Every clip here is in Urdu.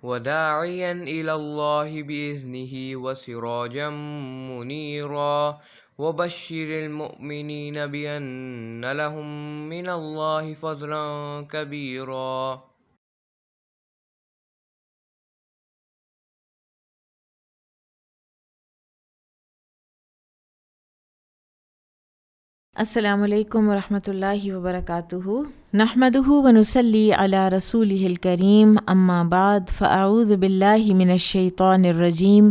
وداعيا إلى الله بإذنه وسراجا منيرا وبشر المؤمنين بأن لهم من الله فضلا كبيرا. السلام علیکم ورحمۃ اللہ وبرکاتہ، نحمدہ ونصلی علی رسولہ الکریم، اما بعد فاعوذ باللہ من الشیطان الرجیم،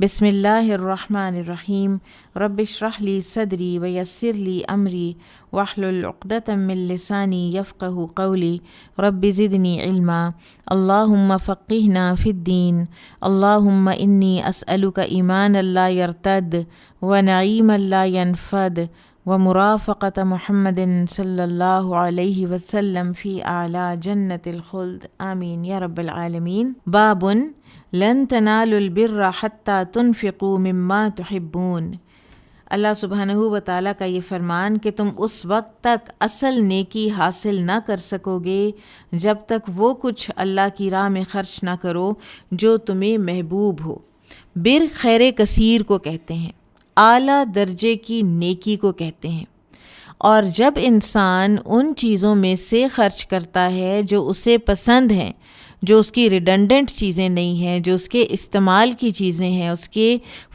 بسم اللہ الرحمن الرحیم، رب اشرح لی صدری ویسر لی امری واحلل عقدۃ من لسانی یفقہوا قولی، رب زدنی علما، اللہم فقہنا فی الدین، اللہم انی اسألک ایمانا لا یرتد ونعیما لا ینفد ومرافقة محمد صلی اللہ علیہ وسلم فی اعلیٰ جنت الخلد، آمین یا رب العالمین۔ باب لن تنالوا البر حتی تنفقوا مما تحبون۔ اللہ سبحانہ و تعالیٰ کا یہ فرمان کہ تم اس وقت تک اصل نیکی حاصل نہ کر سکو گے جب تک وہ کچھ اللہ کی راہ میں خرچ نہ کرو جو تمہیں محبوب ہو۔ بر خیر کثیر کو کہتے ہیں، اعلیٰ درجے کی نیکی کو کہتے ہیں، اور جب انسان ان چیزوں میں سے خرچ کرتا ہے جو اسے پسند ہیں، جو اس کی ریڈنڈنٹ چیزیں نہیں ہیں، جو اس کے استعمال کی چیزیں ہیں، اس کے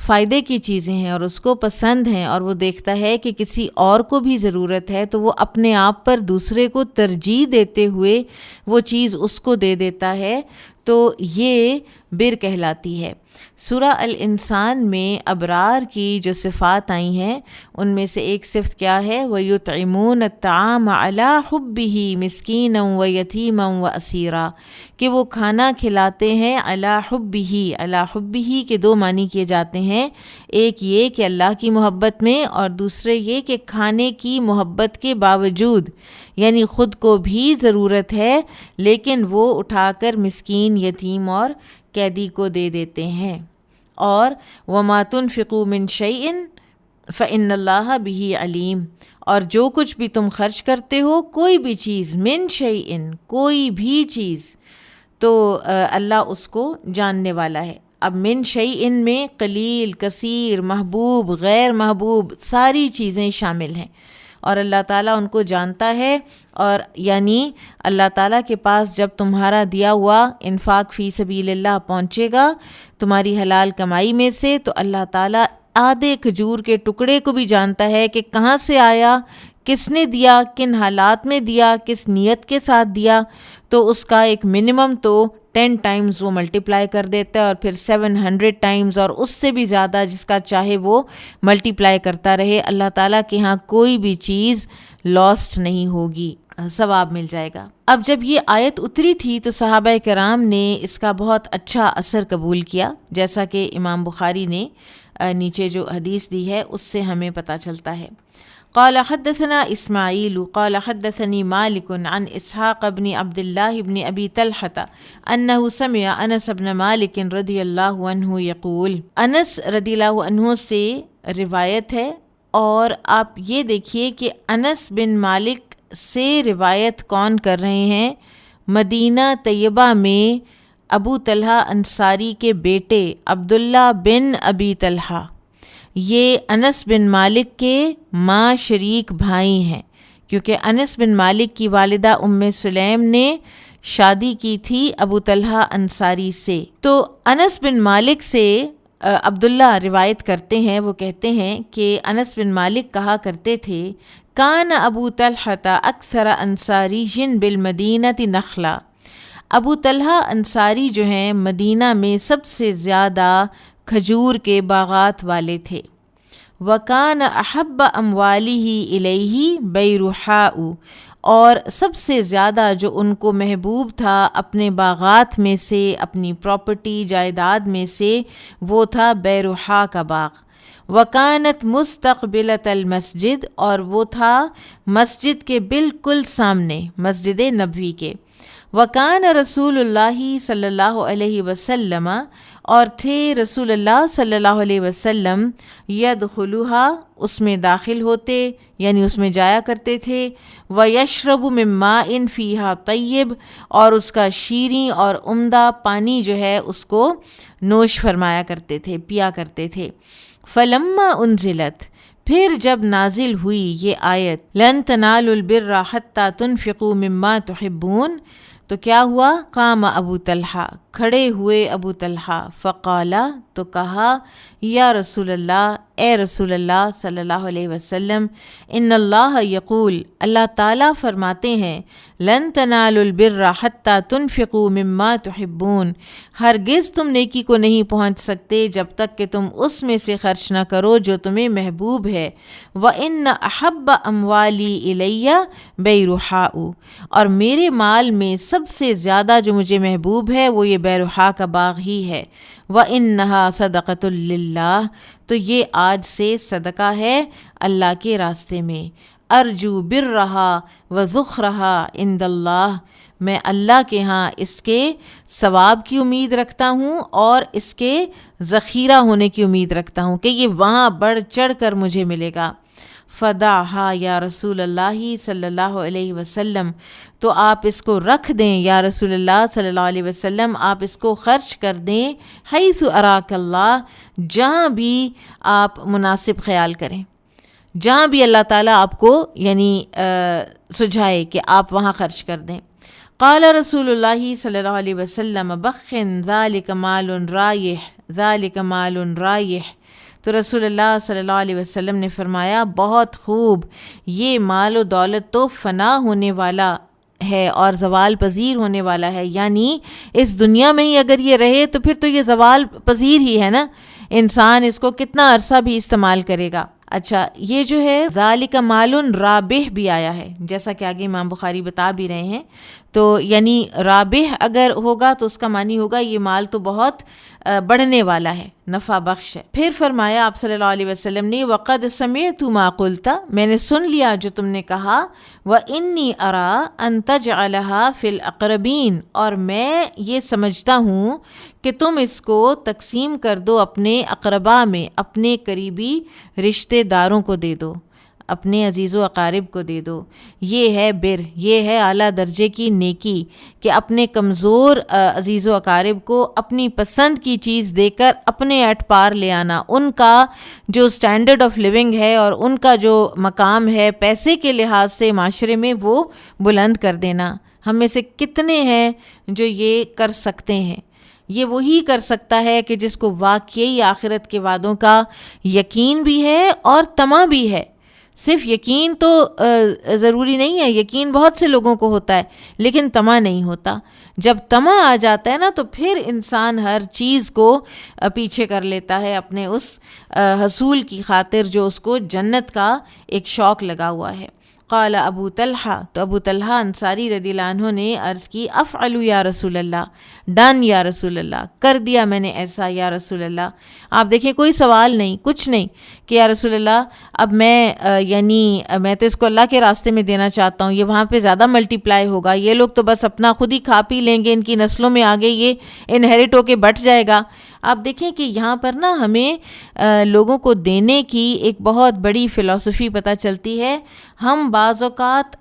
فائدے کی چیزیں ہیں اور اس کو پسند ہیں، اور وہ دیکھتا ہے کہ کسی اور کو بھی ضرورت ہے، تو وہ اپنے آپ پر دوسرے کو ترجیح دیتے ہوئے وہ چیز اس کو دے دیتا ہے، تو یہ بر کہلاتی ہے۔ سورہ الانسان میں ابرار کی جو صفات آئی ہیں ان میں سے ایک صفت کیا ہے؟ وَيُطْعِمُونَ الطَّعَامَ عَلَىٰ حُبِّهِ مِسْكِينًا وَيَتِيمًا وَأَسِيرًا، کہ وہ کھانا کھلاتے ہیں علی حبہ، علی حبہ کے دو معنی کیے جاتے ہیں، ایک یہ کہ اللہ کی محبت میں، اور دوسرے یہ کہ کھانے کی محبت کے باوجود، یعنی خود کو بھی ضرورت ہے لیکن وہ اٹھا کر مسکین، یتیم اور قیدی کو دے دیتے ہیں۔ اور وَمَا تُنْفِقُوا مِنْ شَيْءٍ فَإِنَّ اللَّهَ بِهِ عَلِيمٌ، اور جو کچھ بھی تم خرچ کرتے ہو، کوئی بھی چیز، من شیئن، کوئی بھی چیز، تو اللہ اس کو جاننے والا ہے۔ اب من شیئن میں قلیل، کثیر، محبوب، غیر محبوب، ساری چیزیں شامل ہیں، اور اللہ تعالیٰ ان کو جانتا ہے۔ اور یعنی اللہ تعالیٰ کے پاس جب تمہارا دیا ہوا انفاق فی سبیل اللہ پہنچے گا تمہاری حلال کمائی میں سے، تو اللہ تعالیٰ آدھے کھجور کے ٹکڑے کو بھی جانتا ہے کہ کہاں سے آیا، کس نے دیا، کن حالات میں دیا، کس نیت کے ساتھ دیا، تو اس کا ایک منیمم تو 10 ٹائمز وہ ملٹیپلائی کر دیتا ہے، اور پھر 700 ٹائمز اور اس سے بھی زیادہ جس کا چاہے وہ ملٹیپلائی کرتا رہے۔ اللہ تعالیٰ کے ہاں کوئی بھی چیز لاسٹ نہیں ہوگی، ثواب مل جائے گا۔ اب جب یہ آیت اتری تھی تو صحابہ کرام نے اس کا بہت اچھا اثر قبول کیا، جیسا کہ امام بخاری نے نیچے جو حدیث دی ہے اس سے ہمیں پتہ چلتا ہے۔ قال حدثنا اسماعیل قال حدثني مالک عن اسحاق بن عبد اللہ بن ابی طلحة انه سمع انس بن مالک رضی اللہ عنہ یقول، انس رضی اللہ عنہ سے روایت ہے، اور آپ یہ دیکھیے کہ انس بن مالک سے روایت کون کر رہے ہیں؟ مدینہ طیبہ میں ابو طلحہ انصاری کے بیٹے عبداللہ بن ابی طلحہ، یہ انس بن مالک کے ماں شریک بھائی ہیں، کیونکہ انس بن مالک کی والدہ ام سلیم نے شادی کی تھی ابو طلحہ انصاری سے۔ تو انس بن مالک سے عبداللہ روایت کرتے ہیں، وہ کہتے ہیں کہ انس بن مالک کہا کرتے تھے، کان ابو طلحہ اکثر انصاری بالمدینہ نخلا، ابو طلحہ انصاری جو ہیں مدینہ میں سب سے زیادہ کھجور کے باغات والے تھے۔ وکان احب اموالیہ الیہ بیرحاء، اور سب سے زیادہ جو ان کو محبوب تھا اپنے باغات میں سے، اپنی پراپرٹی جائیداد میں سے، وہ تھا بیرحاء کا باغ۔ وکانت مستقبلۃ المسجد، اور وہ تھا مسجد کے بالکل سامنے، مسجد نبوی کے۔ وکان رسول اللہ صلی اللہ علیہ وسلم، اور تھے رسول اللہ صلی اللہ علیہ وسلم، یدخلوہا، اس میں داخل ہوتے یعنی اس میں جایا کرتے تھے، ویشرب من ماء فیہا طیب، اور اس کا شیریں اور عمدہ پانی جو ہے اس کو نوش فرمایا کرتے تھے، پیا کرتے تھے۔ فلما انزلت، پھر جب نازل ہوئی یہ آیت لن تنالوا البر حتی تنفقوا مما تحبون، تو کیا ہوا؟ قام ابو طلحہ، کھڑے ہوئے ابو طلحہ، فقالا، تو کہا، یا رسول اللہ، اے رسول اللہ صلی اللہ علیہ وسلم، ان اللہ یقول، اللہ تعالیٰ فرماتے ہیں، لن تنالوا البر حتی تنفقوا مما تحبون، ہرگز تم نیکی کو نہیں پہنچ سکتے جب تک کہ تم اس میں سے خرچ نہ کرو جو تمہیں محبوب ہے۔ وَإِنَّ أَحَبَّ أَمْوَالِي إِلَيَّ بَيْرُحَاءُ، اور میرے مال میں سب سے زیادہ جو مجھے محبوب ہے وہ یہ بیرحاء کا باغ ہی ہے۔ وَإِنَّهَا صَدَقَةٌ لِلَّهِ، تو یہ آج سے صدقہ ہے اللہ کے راستے میں۔ ارجو برها وذخرها عند اللہ، میں اللہ کے ہاں اس کے ثواب کی امید رکھتا ہوں اور اس کے ذخیرہ ہونے کی امید رکھتا ہوں کہ یہ وہاں بڑھ چڑھ کر مجھے ملے گا۔ فدعھا یا رسول اللہ صلی اللہ علیہ وسلم، تو آپ اس کو رکھ دیں یا رسول اللہ صلی اللہ علیہ وسلم، آپ اس کو خرچ کر دیں، حیث اراک اللہ، جہاں بھی آپ مناسب خیال کریں، جہاں بھی اللہ تعالیٰ آپ کو یعنی سجھائے کہ آپ وہاں خرچ کر دیں۔ قال رسول اللہ صلی اللہ علیہ وسلم بخن ذالک مال رایح، ذالک مال رایح، تو رسول اللہ صلی اللہ علیہ وسلم نے فرمایا، بہت خوب، یہ مال و دولت تو فنا ہونے والا ہے اور زوال پذیر ہونے والا ہے، یعنی اس دنیا میں ہی اگر یہ رہے تو پھر تو یہ زوال پذیر ہی ہے نا، انسان اس کو کتنا عرصہ بھی استعمال کرے گا۔ اچھا، یہ جو ہے ذالک مال رابح بھی آیا ہے، جیسا کہ آگے امام بخاری بتا بھی رہے ہیں، تو یعنی رابح اگر ہوگا تو اس کا معنی ہوگا یہ مال تو بہت بڑھنے والا ہے، نفع بخش ہے۔ پھر فرمایا آپ صلی اللہ علیہ وسلم نے، وَقَدْ سَمِعْتُ مَا قُلْتَ، میں نے سن لیا جو تم نے کہا، وَإِنِّي أَرَىٰ أَن تَجْعَلَهَا فِي الْأَقْرَبِينَ، اور میں یہ سمجھتا ہوں کہ تم اس کو تقسیم کر دو اپنے اقربا میں، اپنے قریبی رشتہ داروں کو دے دو، اپنے عزیز و اقارب کو دے دو۔ یہ ہے بر، یہ ہے اعلیٰ درجے کی نیکی کہ اپنے کمزور عزیز و اقارب کو اپنی پسند کی چیز دے کر اپنے اٹ پار لے آنا، ان کا جو سٹینڈرڈ آف لیونگ ہے اور ان کا جو مقام ہے پیسے کے لحاظ سے معاشرے میں وہ بلند کر دینا۔ ہم میں سے کتنے ہیں جو یہ کر سکتے ہیں؟ یہ وہی کر سکتا ہے کہ جس کو واقعی آخرت کے وعدوں کا یقین بھی ہے اور طمع بھی ہے۔ صرف یقین تو ضروری نہیں ہے، یقین بہت سے لوگوں کو ہوتا ہے لیکن طمع نہیں ہوتا۔ جب طمع آ جاتا ہے نا تو پھر انسان ہر چیز کو پیچھے کر لیتا ہے اپنے اس حصول کی خاطر جو اس کو جنت کا ایک شوق لگا ہوا ہے۔ قال ابو طلحہ، تو ابو طلحہ انصاری رضی اللہ عنہ نے عرض کی، افعلوا یا رسول اللہ، ڈن یا رسول اللہ، کر دیا میں نے ایسا یا رسول اللہ۔ آپ دیکھیں کوئی سوال نہیں، کچھ نہیں کہ یا رسول اللہ اب میں تو اس کو اللہ کے راستے میں دینا چاہتا ہوں، یہ وہاں پہ زیادہ ملٹی پلائی ہوگا، یہ لوگ تو بس اپنا خود ہی کھا پی لیں گے، ان کی نسلوں میں آگے یہ انہیریٹ ہو کے بٹ جائے گا۔ آپ دیکھیں کہ یہاں پر نا ہمیں لوگوں کو دینے کی ایک بہت بڑی فلسفی پتہ چلتی ہے۔ ہم بعض اوقات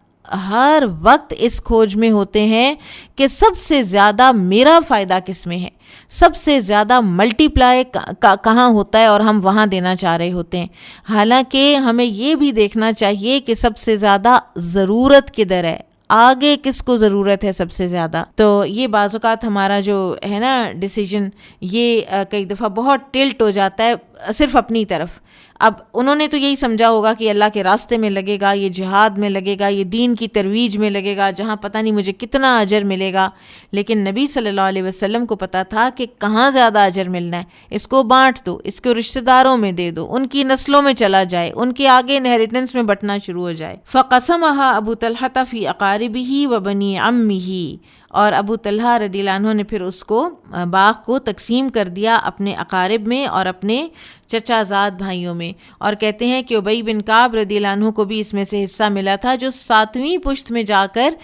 ہر وقت اس کھوج میں ہوتے ہیں کہ سب سے زیادہ میرا فائدہ کس میں ہے، سب سے زیادہ ملٹی پلائی کہاں ہوتا ہے، اور ہم وہاں دینا چاہ رہے ہوتے ہیں۔ حالانکہ ہمیں یہ بھی دیکھنا چاہیے کہ سب سے زیادہ ضرورت کدھر ہے، آگے کس کو ضرورت ہے سب سے زیادہ۔ تو یہ بعض اوقات ہمارا جو ہے نا ڈیسیجن، یہ کئی دفعہ بہت ٹلٹ ہو جاتا ہے صرف اپنی طرف۔ اب انہوں نے تو یہی سمجھا ہوگا کہ اللہ کے راستے میں لگے گا، یہ جہاد میں لگے گا، یہ دین کی ترویج میں لگے گا جہاں پتہ نہیں مجھے کتنا اجر ملے گا، لیکن نبی صلی اللہ علیہ وسلم کو پتہ تھا کہ کہاں زیادہ اجر ملنا ہے، اس کو بانٹ دو، اس کو رشتہ داروں میں دے دو، ان کی نسلوں میں چلا جائے، ان کے آگے انہیریٹنس میں بٹنا شروع ہو جائے۔ فقسمها ابو طلحہ فی اقاربہ و بنی عمہ، اور ابو طلحہ رضی اللہ عنہ نے پھر اس کو باغ کو تقسیم کر دیا اپنے اقارب میں اور اپنے چچا زاد بھائیوں میں، اور کہتے ہیں کہ ابی بن کعب رضی اللہ عنہ کو بھی اس میں سے حصہ ملا تھا، جو 7ویں پشت میں جا کر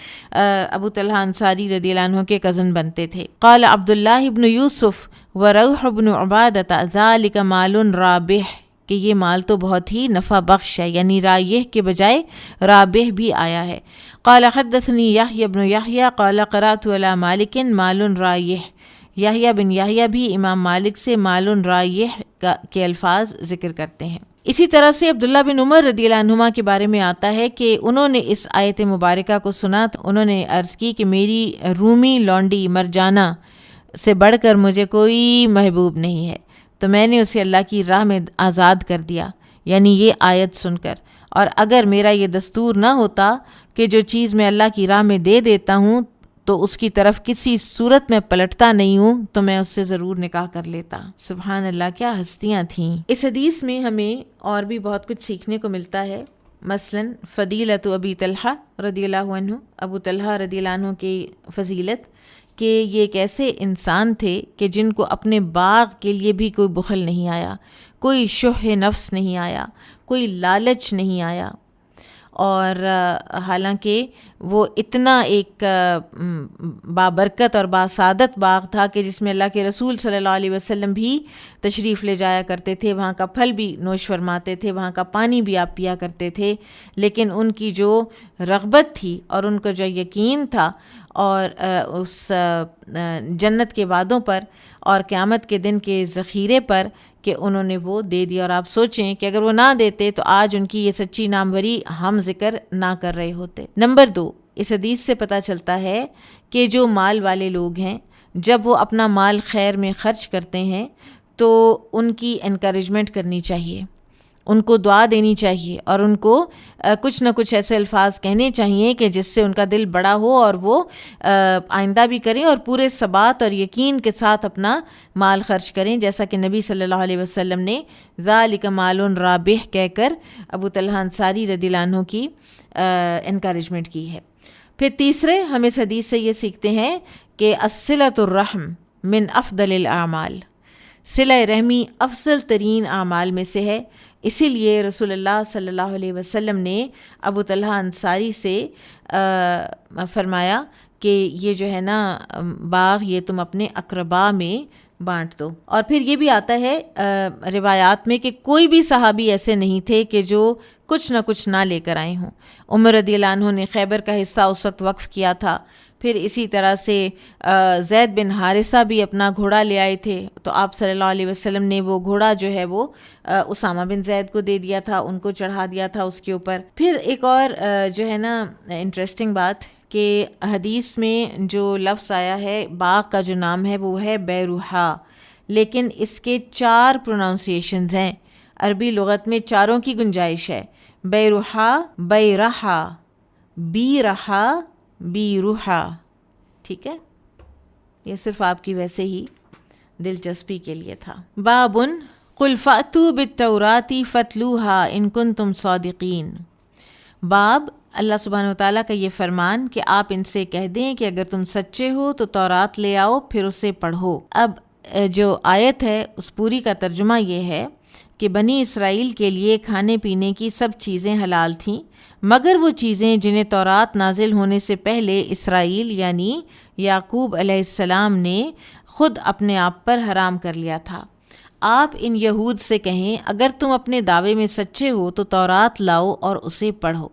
ابو طلحہ انصاری رضی اللہ عنہ کے کزن بنتے تھے۔ قال عبداللہ بن یوسف وروح بن عبادۃ ذالک مال رابح، کہ یہ مال تو بہت ہی نفع بخش ہے، یعنی رایح کے بجائے رابح بھی آیا ہے۔ قال حدثنی یحییٰ بن یحییٰ قال قرأت علی مالک مال رایح، یحییٰ بن یحییٰ بھی امام مالک سے مال رایح کے الفاظ ذکر کرتے ہیں۔ اسی طرح سے عبداللہ بن عمر رضی اللہ عنہما کے بارے میں آتا ہے کہ انہوں نے اس آیت مبارکہ کو سنا تو انہوں نے عرض کی کہ میری رومی لونڈی مرجانہ سے بڑھ کر مجھے کوئی محبوب نہیں ہے، تو میں نے اسے اللہ کی راہ میں آزاد کر دیا، یعنی یہ آیت سن کر۔ اور اگر میرا یہ دستور نہ ہوتا کہ جو چیز میں اللہ کی راہ میں دے دیتا ہوں تو اس کی طرف کسی صورت میں پلٹتا نہیں ہوں، تو میں اس سے ضرور نکاح کر لیتا۔ سبحان اللہ، کیا ہستیاں تھیں۔ اس حدیث میں ہمیں اور بھی بہت کچھ سیکھنے کو ملتا ہے، مثلا فضیلت ابی طلحہ رضی اللہ عنہ، ابو طلحہ رضی اللہ عنہ کی فضیلت، کہ یہ ایک ایسے انسان تھے کہ جن کو اپنے باغ کے لیے بھی کوئی بخل نہیں آیا، کوئی شح نفس نہیں آیا، کوئی لالچ نہیں آیا، اور حالانکہ وہ اتنا ایک بابرکت اور باسعادت باغ تھا کہ جس میں اللہ کے رسول صلی اللہ علیہ وسلم بھی تشریف لے جایا کرتے تھے، وہاں کا پھل بھی نوش فرماتے تھے، وہاں کا پانی بھی آپ پیا کرتے تھے، لیکن ان کی جو رغبت تھی اور ان کا جو یقین تھا اور اس جنت کے وعدوں پر اور قیامت کے دن کے ذخیرے پر، کہ انہوں نے وہ دے دیا۔ اور آپ سوچیں کہ اگر وہ نہ دیتے تو آج ان کی یہ سچی ناموری ہم ذکر نہ کر رہے ہوتے۔ نمبر 2، اس حدیث سے پتہ چلتا ہے کہ جو مال والے لوگ ہیں جب وہ اپنا مال خیر میں خرچ کرتے ہیں تو ان کی انکریجمنٹ کرنی چاہیے، ان کو دعا دینی چاہیے، اور ان کو کچھ نہ کچھ ایسے الفاظ کہنے چاہیے کہ جس سے ان کا دل بڑا ہو اور وہ آئندہ بھی کریں اور پورے ثبات اور یقین کے ساتھ اپنا مال خرچ کریں، جیسا کہ نبی صلی اللہ علیہ وسلم نے ذالک مال رابح کہہ کر ابو طلحہ انصاری رضی اللہ عنہ کی انکریجمنٹ کی ہے۔ پھر تیسرے، ہم اس حدیث سے یہ سیکھتے ہیں کہ الصلۃ الرحم من افضل الاعمال، صلہ رحمی افضل ترین اعمال میں سے ہے۔ اسی لیے رسول اللہ صلی اللہ علیہ وسلم نے ابو طلحہ انصاری سے فرمایا کہ یہ جو ہے نا باغ یہ تم اپنے اقربا میں بانٹ دو۔ اور پھر یہ بھی آتا ہے روایات میں کہ کوئی بھی صحابی ایسے نہیں تھے کہ جو کچھ نہ کچھ نہ لے کر آئے ہوں۔ عمر رضی اللہ عنہ نے خیبر کا حصہ اس وقت وقف کیا تھا، پھر اسی طرح سے زید بن حارثہ بھی اپنا گھوڑا لے آئے تھے، تو آپ صلی اللہ علیہ وسلم نے وہ گھوڑا جو ہے وہ اسامہ بن زید کو دے دیا تھا، ان کو چڑھا دیا تھا اس کے اوپر۔ پھر ایک اور جو ہے نا انٹرسٹنگ بات کہ حدیث میں جو لفظ آیا ہے باغ کا جو نام ہے وہ ہے بیروحا، لیکن اس کے 4 پروناؤنسیشنز ہیں، عربی لغت میں چاروں کی گنجائش ہے، بیروحا، بیرحا، بیرحا، بیروحا، ٹھیک ہے؟ یہ صرف آپ کی ویسے ہی دلچسپی کے لیے تھا۔ بابن قل فأتوا بالتوراۃ فاتلوها ان کنتم صادقین، باب اللہ سبحانہ وتعالیٰ کا یہ فرمان کہ آپ ان سے کہہ دیں کہ اگر تم سچے ہو تو تورات لے آؤ پھر اسے پڑھو۔ اب جو آیت ہے اس پوری کا ترجمہ یہ ہے کہ بنی اسرائیل کے لیے کھانے پینے کی سب چیزیں حلال تھیں مگر وہ چیزیں جنہیں تورات نازل ہونے سے پہلے اسرائیل یعنی یعقوب علیہ السلام نے خود اپنے آپ پر حرام کر لیا تھا۔ آپ ان یہود سے کہیں اگر تم اپنے دعوے میں سچے ہو تو تورات لاؤ اور اسے پڑھو۔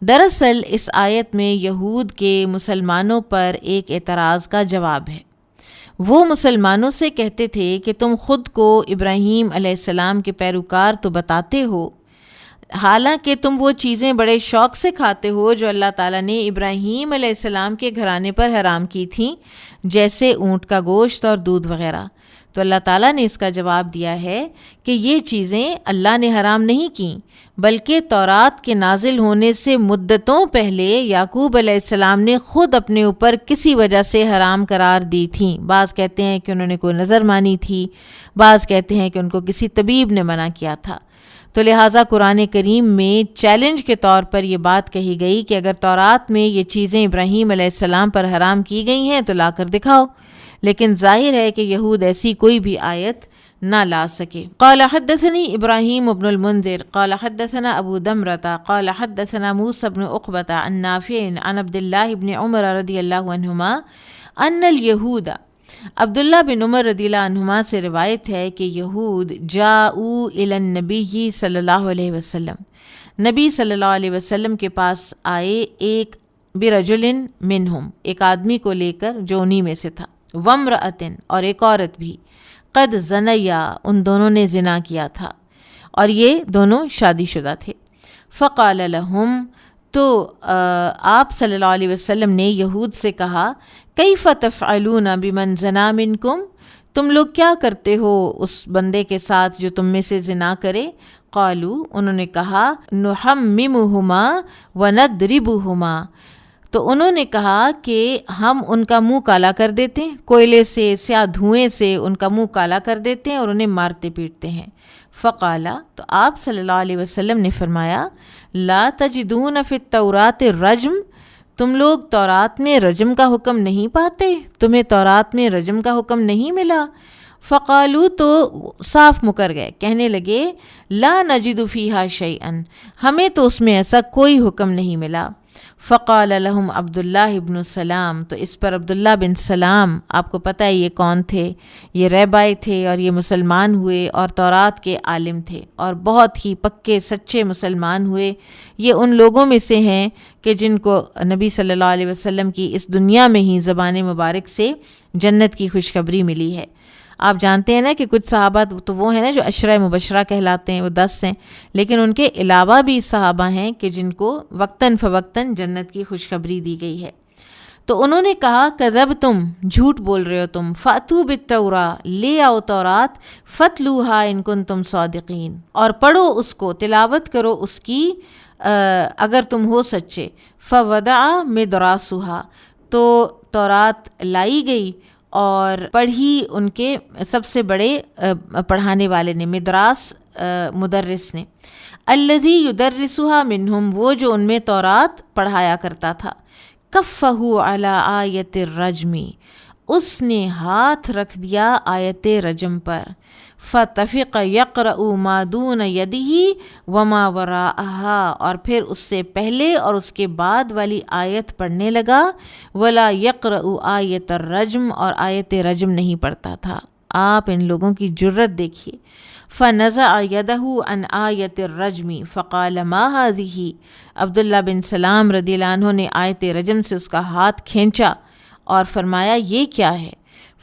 دراصل اس آیت میں یہود کے مسلمانوں پر ایک اعتراض کا جواب ہے۔ وہ مسلمانوں سے کہتے تھے کہ تم خود کو ابراہیم علیہ السلام کے پیروکار تو بتاتے ہو، حالانکہ تم وہ چیزیں بڑے شوق سے کھاتے ہو جو اللہ تعالیٰ نے ابراہیم علیہ السلام کے گھرانے پر حرام کی تھیں، جیسے اونٹ کا گوشت اور دودھ وغیرہ۔ تو اللہ تعالیٰ نے اس کا جواب دیا ہے کہ یہ چیزیں اللہ نے حرام نہیں کیں، بلکہ تورات کے نازل ہونے سے مدتوں پہلے یعقوب علیہ السلام نے خود اپنے اوپر کسی وجہ سے حرام قرار دی تھیں۔ بعض کہتے ہیں کہ انہوں نے کوئی نظر مانی تھی، بعض کہتے ہیں کہ ان کو کسی طبیب نے منع کیا تھا۔ تو لہٰذا قرآن کریم میں چیلنج کے طور پر یہ بات کہی گئی کہ اگر تورات میں یہ چیزیں ابراہیم علیہ السلام پر حرام کی گئی ہیں تو لا کر دکھاؤ، لیکن ظاہر ہے کہ یہود ایسی کوئی بھی آیت نہ لا سکے۔ قال حدثني ابراہیم بن المنذر قال حدثنا ابو دمرة قال حدثنا موسى بن عقبة عن نافع عن عبد الله بن عمر رضی اللہ عنہما ان اليہود، عبداللہ بن عمر رضی اللہ عنہما سے روایت ہے کہ یہود جاؤوا الی النبی صلی اللہ علیہ وسلم، نبی صلی اللہ علیہ وسلم کے پاس آئے، ایک برجل منہم، ایک آدمی کو لے کر جو انہی میں سے تھا، وامرأۃ، اور ایک عورت بھی، قد زنیا، ان دونوں نے زنا کیا تھا اور یہ دونوں شادی شدہ تھے۔ فقال لہم، تو آپ صلی اللہ علیہ وسلم نے یہود سے کہا، کیف تفعلون بمن زنا منکم، تم لوگ کیا کرتے ہو اس بندے کے ساتھ جو تم میں سے زنا کرے؟ قالو، انہوں نے کہا، نحممہما وندربہما، تو انہوں نے کہا کہ ہم ان کا منہ کالا کر دیتے ہیں، کوئلے سے، سیاہ دھوئیں سے ان کا منہ کالا کر دیتے ہیں اور انہیں مارتے پیٹتے ہیں۔ فقالا، تو آپ صلی اللہ علیہ وسلم نے فرمایا، لا تجدون فی التوراۃ الرجم، تم لوگ تورات میں رجم کا حکم نہیں پاتے، تمہیں تورات میں رجم کا حکم نہیں ملا؟ فقالو، تو صاف مکر گئے، کہنے لگے، لا نجد فیہا شیئا، ہمیں تو اس میں ایسا کوئی حکم نہیں ملا۔ فقال لہم عبداللہ بن سلام، تو اس پر عبداللہ بن سلام، آپ کو پتہ ہے یہ کون تھے، یہ رہبائی تھے اور یہ مسلمان ہوئے اور تورات کے عالم تھے اور بہت ہی پکے سچے مسلمان ہوئے۔ یہ ان لوگوں میں سے ہیں کہ جن کو نبی صلی اللہ علیہ وسلم کی اس دنیا میں ہی زبان مبارک سے جنت کی خوشخبری ملی ہے۔ آپ جانتے ہیں نا کہ کچھ صحابہ تو وہ ہیں نا جو عشرہ مبشرہ کہلاتے ہیں، وہ 10 ہیں، لیکن ان کے علاوہ بھی صحابہ ہیں کہ جن کو وقتاً فوقتاً جنت کی خوشخبری دی گئی ہے۔ تو انہوں نے کہا، کذبتم، جھوٹ بول رہے ہو تم، فاتوا بالتوراۃ، لے آؤ تورات، فتلوہا ان کنتم صادقین، اور پڑھو اس کو، تلاوت کرو اس کی اگر تم ہو سچے۔ فوضع مدراسها، تو تورات لائی گئی اور پڑھی ان کے سب سے بڑے پڑھانے والے نے، مدراس مدرس نے، الذی یدرسها منہم، وہ جو ان میں تورات پڑھایا کرتا تھا، کفہ علی آیت الرجم، اس نے ہاتھ رکھ دیا آیت رجم پر، فطفق یقرأ ما دون یدہ وما وراءہا، اور پھر اس سے پہلے اور اس کے بعد والی آیت پڑھنے لگا، ولا یقرأ آیت الرجم، اور آیت رجم نہیں پڑھتا تھا۔ آپ ان لوگوں کی جرت دیکھیے۔ فنزع یدہ عن آیت الرجم فقال ما هذه، عبداللہ بن سلام رضی اللہ عنہ نے آیت رجم سے اس کا ہاتھ کھینچا اور فرمایا، یہ کیا ہے؟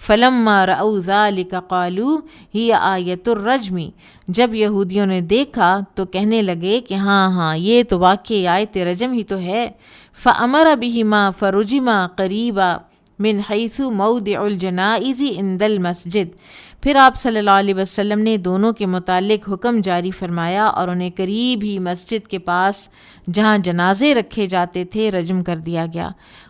فلما رأوا ذلك قالوا ہی آیت الرجم، جب یہودیوں نے دیکھا تو کہنے لگے کہ ہاں یہ تو واقعی آیت رجم ہی تو ہے۔ فأمر بہما فرجما قریبا من حیث موضع الجنائز عند المسجد، پھر آپ صلی اللہ علیہ وسلم نے دونوں کے متعلق حکم جاری فرمایا اور انہیں قریب ہی مسجد کے پاس جہاں جنازے رکھے جاتے تھے رجم کر دیا گیا۔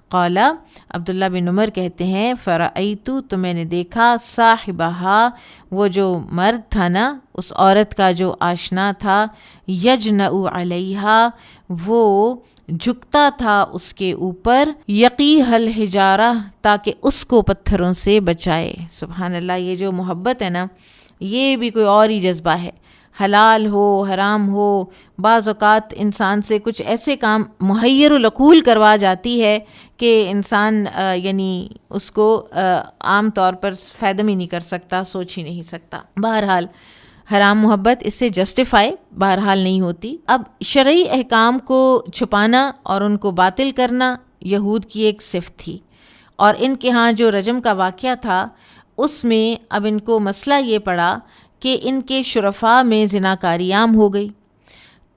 قال، عبداللہ بن عمر کہتے ہیں، فرأیت، تو میں نے دیکھا، صاحبہا، وہ جو مرد تھا نا، اس عورت کا جو آشنا تھا، یجنأ علیہا، وہ جھکتا تھا اس کے اوپر، یقیہ الحجارہ، تاکہ اس کو پتھروں سے بچائے۔ سبحان اللہ، یہ جو محبت ہے نا، یہ بھی کوئی اور ہی جذبہ ہے۔ حلال ہو حرام ہو، بعض اوقات انسان سے کچھ ایسے کام محیر العقول کروا جاتی ہے کہ انسان یعنی اس کو عام طور پر فائدہ ہی نہیں کر سکتا، سوچ ہی نہیں سکتا۔ بہرحال حرام محبت اس سے جسٹیفائی بہرحال نہیں ہوتی۔ اب شرعی احکام کو چھپانا اور ان کو باطل کرنا یہود کی ایک صفت تھی، اور ان کے ہاں جو رجم کا واقعہ تھا اس میں اب ان کو مسئلہ یہ پڑا کہ ان کے شرفاء میں زناکاری عام ہو گئی۔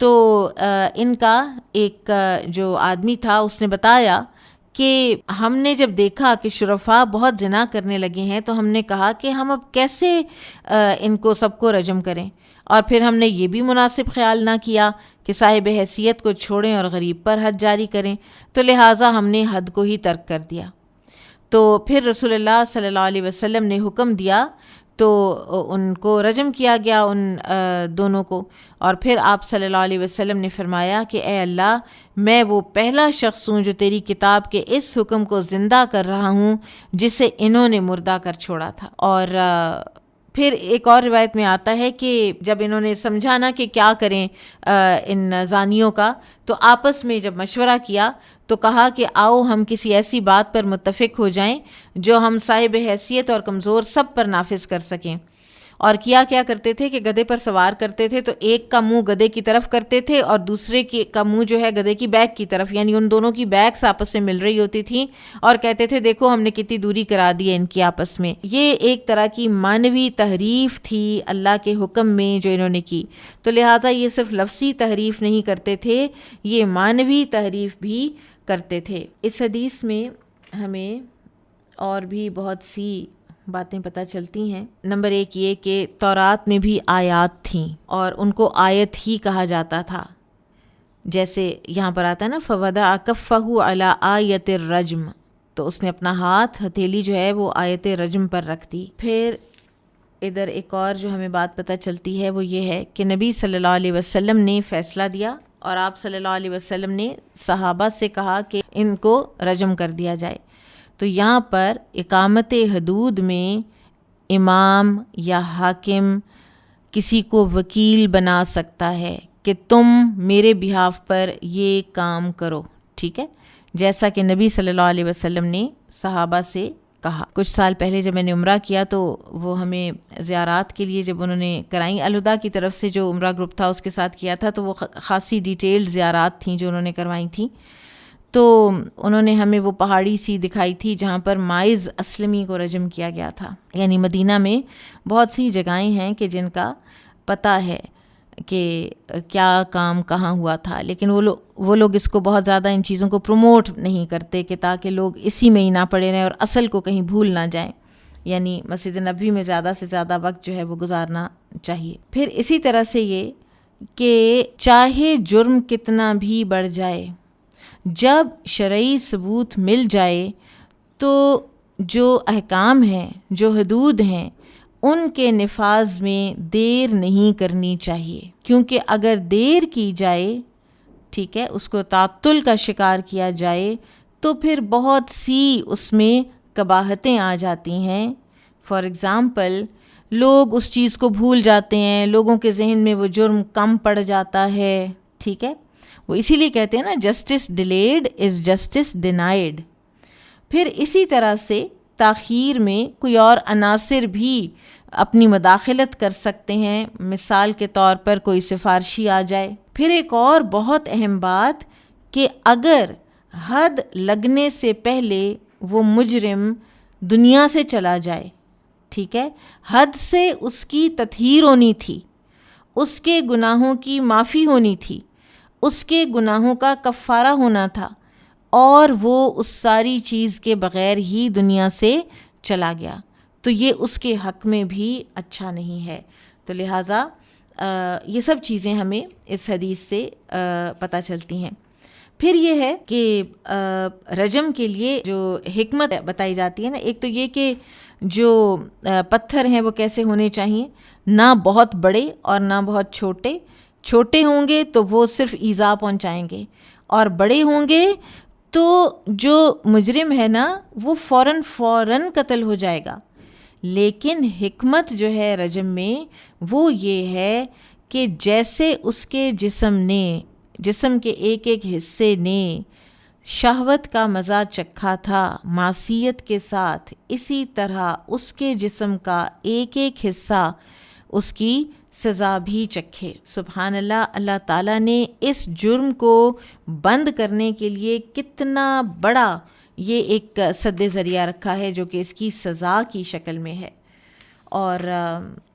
تو ان کا ایک جو آدمی تھا اس نے بتایا کہ ہم نے جب دیکھا کہ شرفاء بہت زنا کرنے لگے ہیں تو ہم نے کہا کہ ہم اب کیسے ان کو سب کو رجم کریں، اور پھر ہم نے یہ بھی مناسب خیال نہ کیا کہ صاحب حیثیت کو چھوڑیں اور غریب پر حد جاری کریں، تو لہٰذا ہم نے حد کو ہی ترک کر دیا۔ تو پھر رسول اللہ صلی اللہ علیہ وسلم نے حکم دیا تو ان کو رجم کیا گیا، ان دونوں کو. اور پھر آپ صلی اللہ علیہ وسلم نے فرمایا کہ اے اللہ، میں وہ پہلا شخص ہوں جو تیری کتاب کے اس حکم کو زندہ کر رہا ہوں جسے انہوں نے مردہ کر چھوڑا تھا. اور پھر ایک اور روایت میں آتا ہے کہ جب انہوں نے سمجھا نا کہ کیا کریں ان زانیوں کا، تو آپس میں جب مشورہ کیا تو کہا کہ آؤ ہم کسی ایسی بات پر متفق ہو جائیں جو ہم صاحب حیثیت اور کمزور سب پر نافذ کر سکیں. اور کیا کرتے تھے کہ گدھے پر سوار کرتے تھے تو ایک کا منہ گدھے کی طرف کرتے تھے اور دوسرے کا منہ جو ہے گدھے کی بیک کی طرف، یعنی ان دونوں کی بیکس آپس میں مل رہی ہوتی تھیں، اور کہتے تھے دیکھو ہم نے کتنی دوری کرا دی ہے ان کی آپس میں. یہ ایک طرح کی معنوی تحریف تھی اللہ کے حکم میں جو انہوں نے کی. تو لہٰذا یہ صرف لفظی تحریف نہیں کرتے تھے، یہ معنوی تحریف بھی کرتے تھے. اس حدیث میں ہمیں اور بھی بہت سی باتیں پتہ چلتی ہیں. نمبر 1 یہ کہ تورات میں بھی آیات تھیں اور ان کو آیت ہی کہا جاتا تھا. جیسے یہاں پر آتا ہے نا فَوَضَعَ كَفَّهُ عَلَىٰ آیَةِ الرَّجْمِ، تو اس نے اپنا ہاتھ ہتھیلی جو ہے وہ آیت رجم پر رکھ دی. پھر ادھر ایک اور جو ہمیں بات پتہ چلتی ہے وہ یہ ہے کہ نبی صلی اللہ علیہ وسلم نے فیصلہ دیا اور آپ صلی اللہ علیہ وسلم نے صحابہ سے کہا کہ ان کو رجم کر دیا جائے. تو یہاں پر اقامت حدود میں امام یا حاکم کسی کو وکیل بنا سکتا ہے کہ تم میرے بہاف پر یہ کام کرو، ٹھیک ہے، جیسا کہ نبی صلی اللہ علیہ وسلم نے صحابہ سے کہا. کچھ سال پہلے جب میں نے عمرہ کیا تو وہ ہمیں زیارات کے لیے جب انہوں نے کرائیں، الہدا کی طرف سے جو عمرہ گروپ تھا اس کے ساتھ کیا تھا، تو وہ خاصی ڈیٹیلڈ زیارات تھیں جو انہوں نے کروائی تھیں. تو انہوں نے ہمیں وہ پہاڑی سی دکھائی تھی جہاں پر مائز اسلمی کو رجم کیا گیا تھا. یعنی مدینہ میں بہت سی جگہیں ہیں کہ جن کا پتہ ہے کہ کیا کام کہاں ہوا تھا، لیکن وہ لوگ اس کو بہت زیادہ ان چیزوں کو پروموٹ نہیں کرتے کہ تاکہ لوگ اسی میں ہی نہ پڑے رہیں اور اصل کو کہیں بھول نہ جائیں. یعنی مسجد نبوی میں زیادہ سے زیادہ وقت جو ہے وہ گزارنا چاہیے. پھر اسی طرح سے یہ کہ چاہے جرم کتنا بھی بڑھ جائے، جب شرعی ثبوت مل جائے تو جو احکام ہیں، جو حدود ہیں، ان کے نفاذ میں دیر نہیں کرنی چاہیے. کیونکہ اگر دیر کی جائے، ٹھیک ہے، اس کو تعطل کا شکار کیا جائے تو پھر بہت سی اس میں قباحتیں آ جاتی ہیں. فار ایگزامپل لوگ اس چیز کو بھول جاتے ہیں، لوگوں کے ذہن میں وہ جرم کم پڑ جاتا ہے، ٹھیک ہے. وہ اسی لیے کہتے ہیں نا justice delayed is justice denied. پھر اسی طرح سے تاخیر میں کوئی اور عناصر بھی اپنی مداخلت کر سکتے ہیں. مثال کے طور پر کوئی سفارشی آ جائے. پھر ایک اور بہت اہم بات کہ اگر حد لگنے سے پہلے وہ مجرم دنیا سے چلا جائے، ٹھیک ہے، حد سے اس کی تطہیر ہونی تھی، اس کے گناہوں کی معافی ہونی تھی، اس کے گناہوں کا کفارہ ہونا تھا، اور وہ اس ساری چیز کے بغیر ہی دنیا سے چلا گیا، تو یہ اس کے حق میں بھی اچھا نہیں ہے. تو لہٰذا یہ سب چیزیں ہمیں اس حدیث سے پتہ چلتی ہیں. پھر یہ ہے کہ رجم کے لیے جو حکمت بتائی جاتی ہے نا، ایک تو یہ کہ جو پتھر ہیں وہ کیسے ہونے چاہیے، نہ بہت بڑے اور نہ بہت چھوٹے. چھوٹے ہوں گے تو وہ صرف ایذا پہنچائیں گے، اور بڑے ہوں گے تو جو مجرم ہے نا وہ فوراً قتل ہو جائے گا. لیکن حکمت جو ہے رجم میں وہ یہ ہے کہ جیسے اس کے جسم کے ایک ایک حصے نے شہوت کا مزہ چکھا تھا معصیت کے ساتھ، اسی طرح اس کے جسم کا ایک ایک حصہ اس کی سزا بھی چکھے. سبحان اللہ، اللہ تعالیٰ نے اس جرم کو بند کرنے کے لیے کتنا بڑا یہ ایک سد ذریعہ رکھا ہے جو کہ اس کی سزا کی شکل میں ہے. اور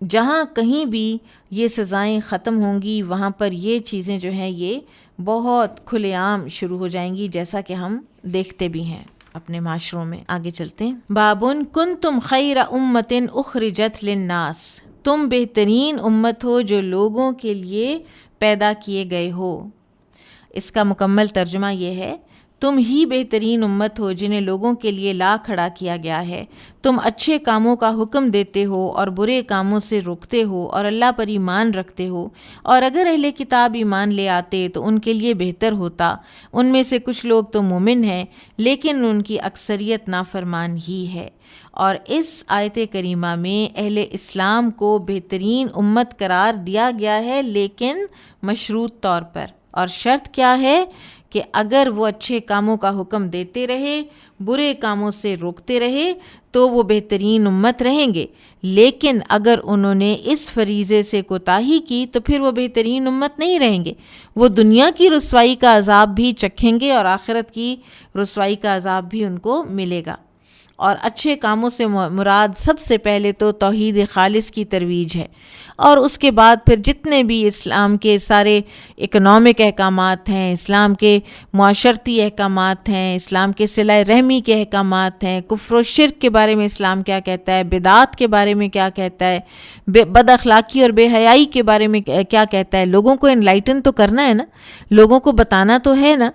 جہاں کہیں بھی یہ سزائیں ختم ہوں گی وہاں پر یہ چیزیں جو ہیں یہ بہت کھلے عام شروع ہو جائیں گی، جیسا کہ ہم دیکھتے بھی ہیں اپنے معاشروں میں. آگے چلتے ہیں. بابن کنتم خیر امت اخرجت للناس، تم بہترین امت ہو جو لوگوں کے لیے پیدا کیے گئے ہو. اس کا مکمل ترجمہ یہ ہے تم ہی بہترین امت ہو جنہیں لوگوں کے لیے لا کھڑا کیا گیا ہے۔ تم اچھے کاموں کا حکم دیتے ہو اور برے کاموں سے روکتے ہو اور اللہ پر ایمان رکھتے ہو، اور اگر اہل کتاب ایمان لے آتے تو ان کے لیے بہتر ہوتا، ان میں سے کچھ لوگ تو مومن ہیں لیکن ان کی اکثریت نافرمان ہی ہے۔ اور اس آیت کریمہ میں اہل اسلام کو بہترین امت قرار دیا گیا ہے، لیکن مشروط طور پر، اور شرط کیا ہے کہ اگر وہ اچھے کاموں کا حکم دیتے رہے، برے کاموں سے روکتے رہے تو وہ بہترین امت رہیں گے، لیکن اگر انہوں نے اس فریضے سے کوتاہی کی تو پھر وہ بہترین امت نہیں رہیں گے۔ وہ دنیا کی رسوائی کا عذاب بھی چکھیں گے اور آخرت کی رسوائی کا عذاب بھی ان کو ملے گا۔ اور اچھے کاموں سے مراد سب سے پہلے تو توحید خالص کی ترویج ہے، اور اس کے بعد پھر جتنے بھی اسلام کے سارے اکنامک احکامات ہیں، اسلام کے معاشرتی احکامات ہیں، اسلام کے صلہ رحمی کے احکامات ہیں، کفر و شرک کے بارے میں اسلام کیا کہتا ہے، بدعات کے بارے میں کیا کہتا ہے، بد اخلاقی اور بے حیائی کے بارے میں کیا کہتا ہے، لوگوں کو انلائٹن تو کرنا ہے نا، لوگوں کو بتانا تو ہے نا۔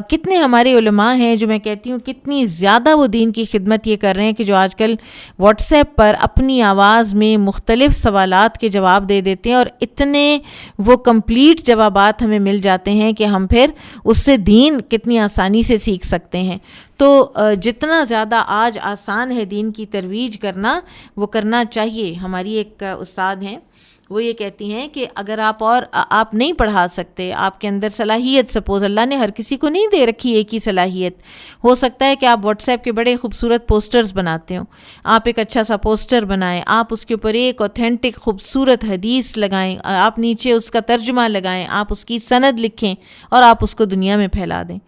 کتنے ہمارے علماء ہیں جو میں کہتی ہوں کتنی زیادہ وہ دین کی خدمت یہ کر رہے ہیں کہ جو آج کل واٹس ایپ پر اپنی آواز میں مختلف سوالات کے جواب دے دیتے ہیں، اور اتنے وہ کمپلیٹ جوابات ہمیں مل جاتے ہیں کہ ہم پھر اس سے دین کتنی آسانی سے سیکھ سکتے ہیں۔ تو جتنا زیادہ آج آسان ہے دین کی ترویج کرنا، وہ کرنا چاہیے۔ ہماری ایک استاد ہیں، وہ یہ کہتی ہیں کہ اگر آپ نہیں پڑھا سکتے، آپ کے اندر صلاحیت، سپوز اللہ نے ہر کسی کو نہیں دے رکھی ایک ہی صلاحیت، ہو سکتا ہے کہ آپ واٹس ایپ کے بڑے خوبصورت پوسٹرز بناتے ہوں، آپ ایک اچھا سا پوسٹر بنائیں، آپ اس کے اوپر ایک اوتھینٹک خوبصورت حدیث لگائیں، آپ نیچے اس کا ترجمہ لگائیں، آپ اس کی سند لکھیں اور آپ اس کو دنیا میں پھیلا دیں۔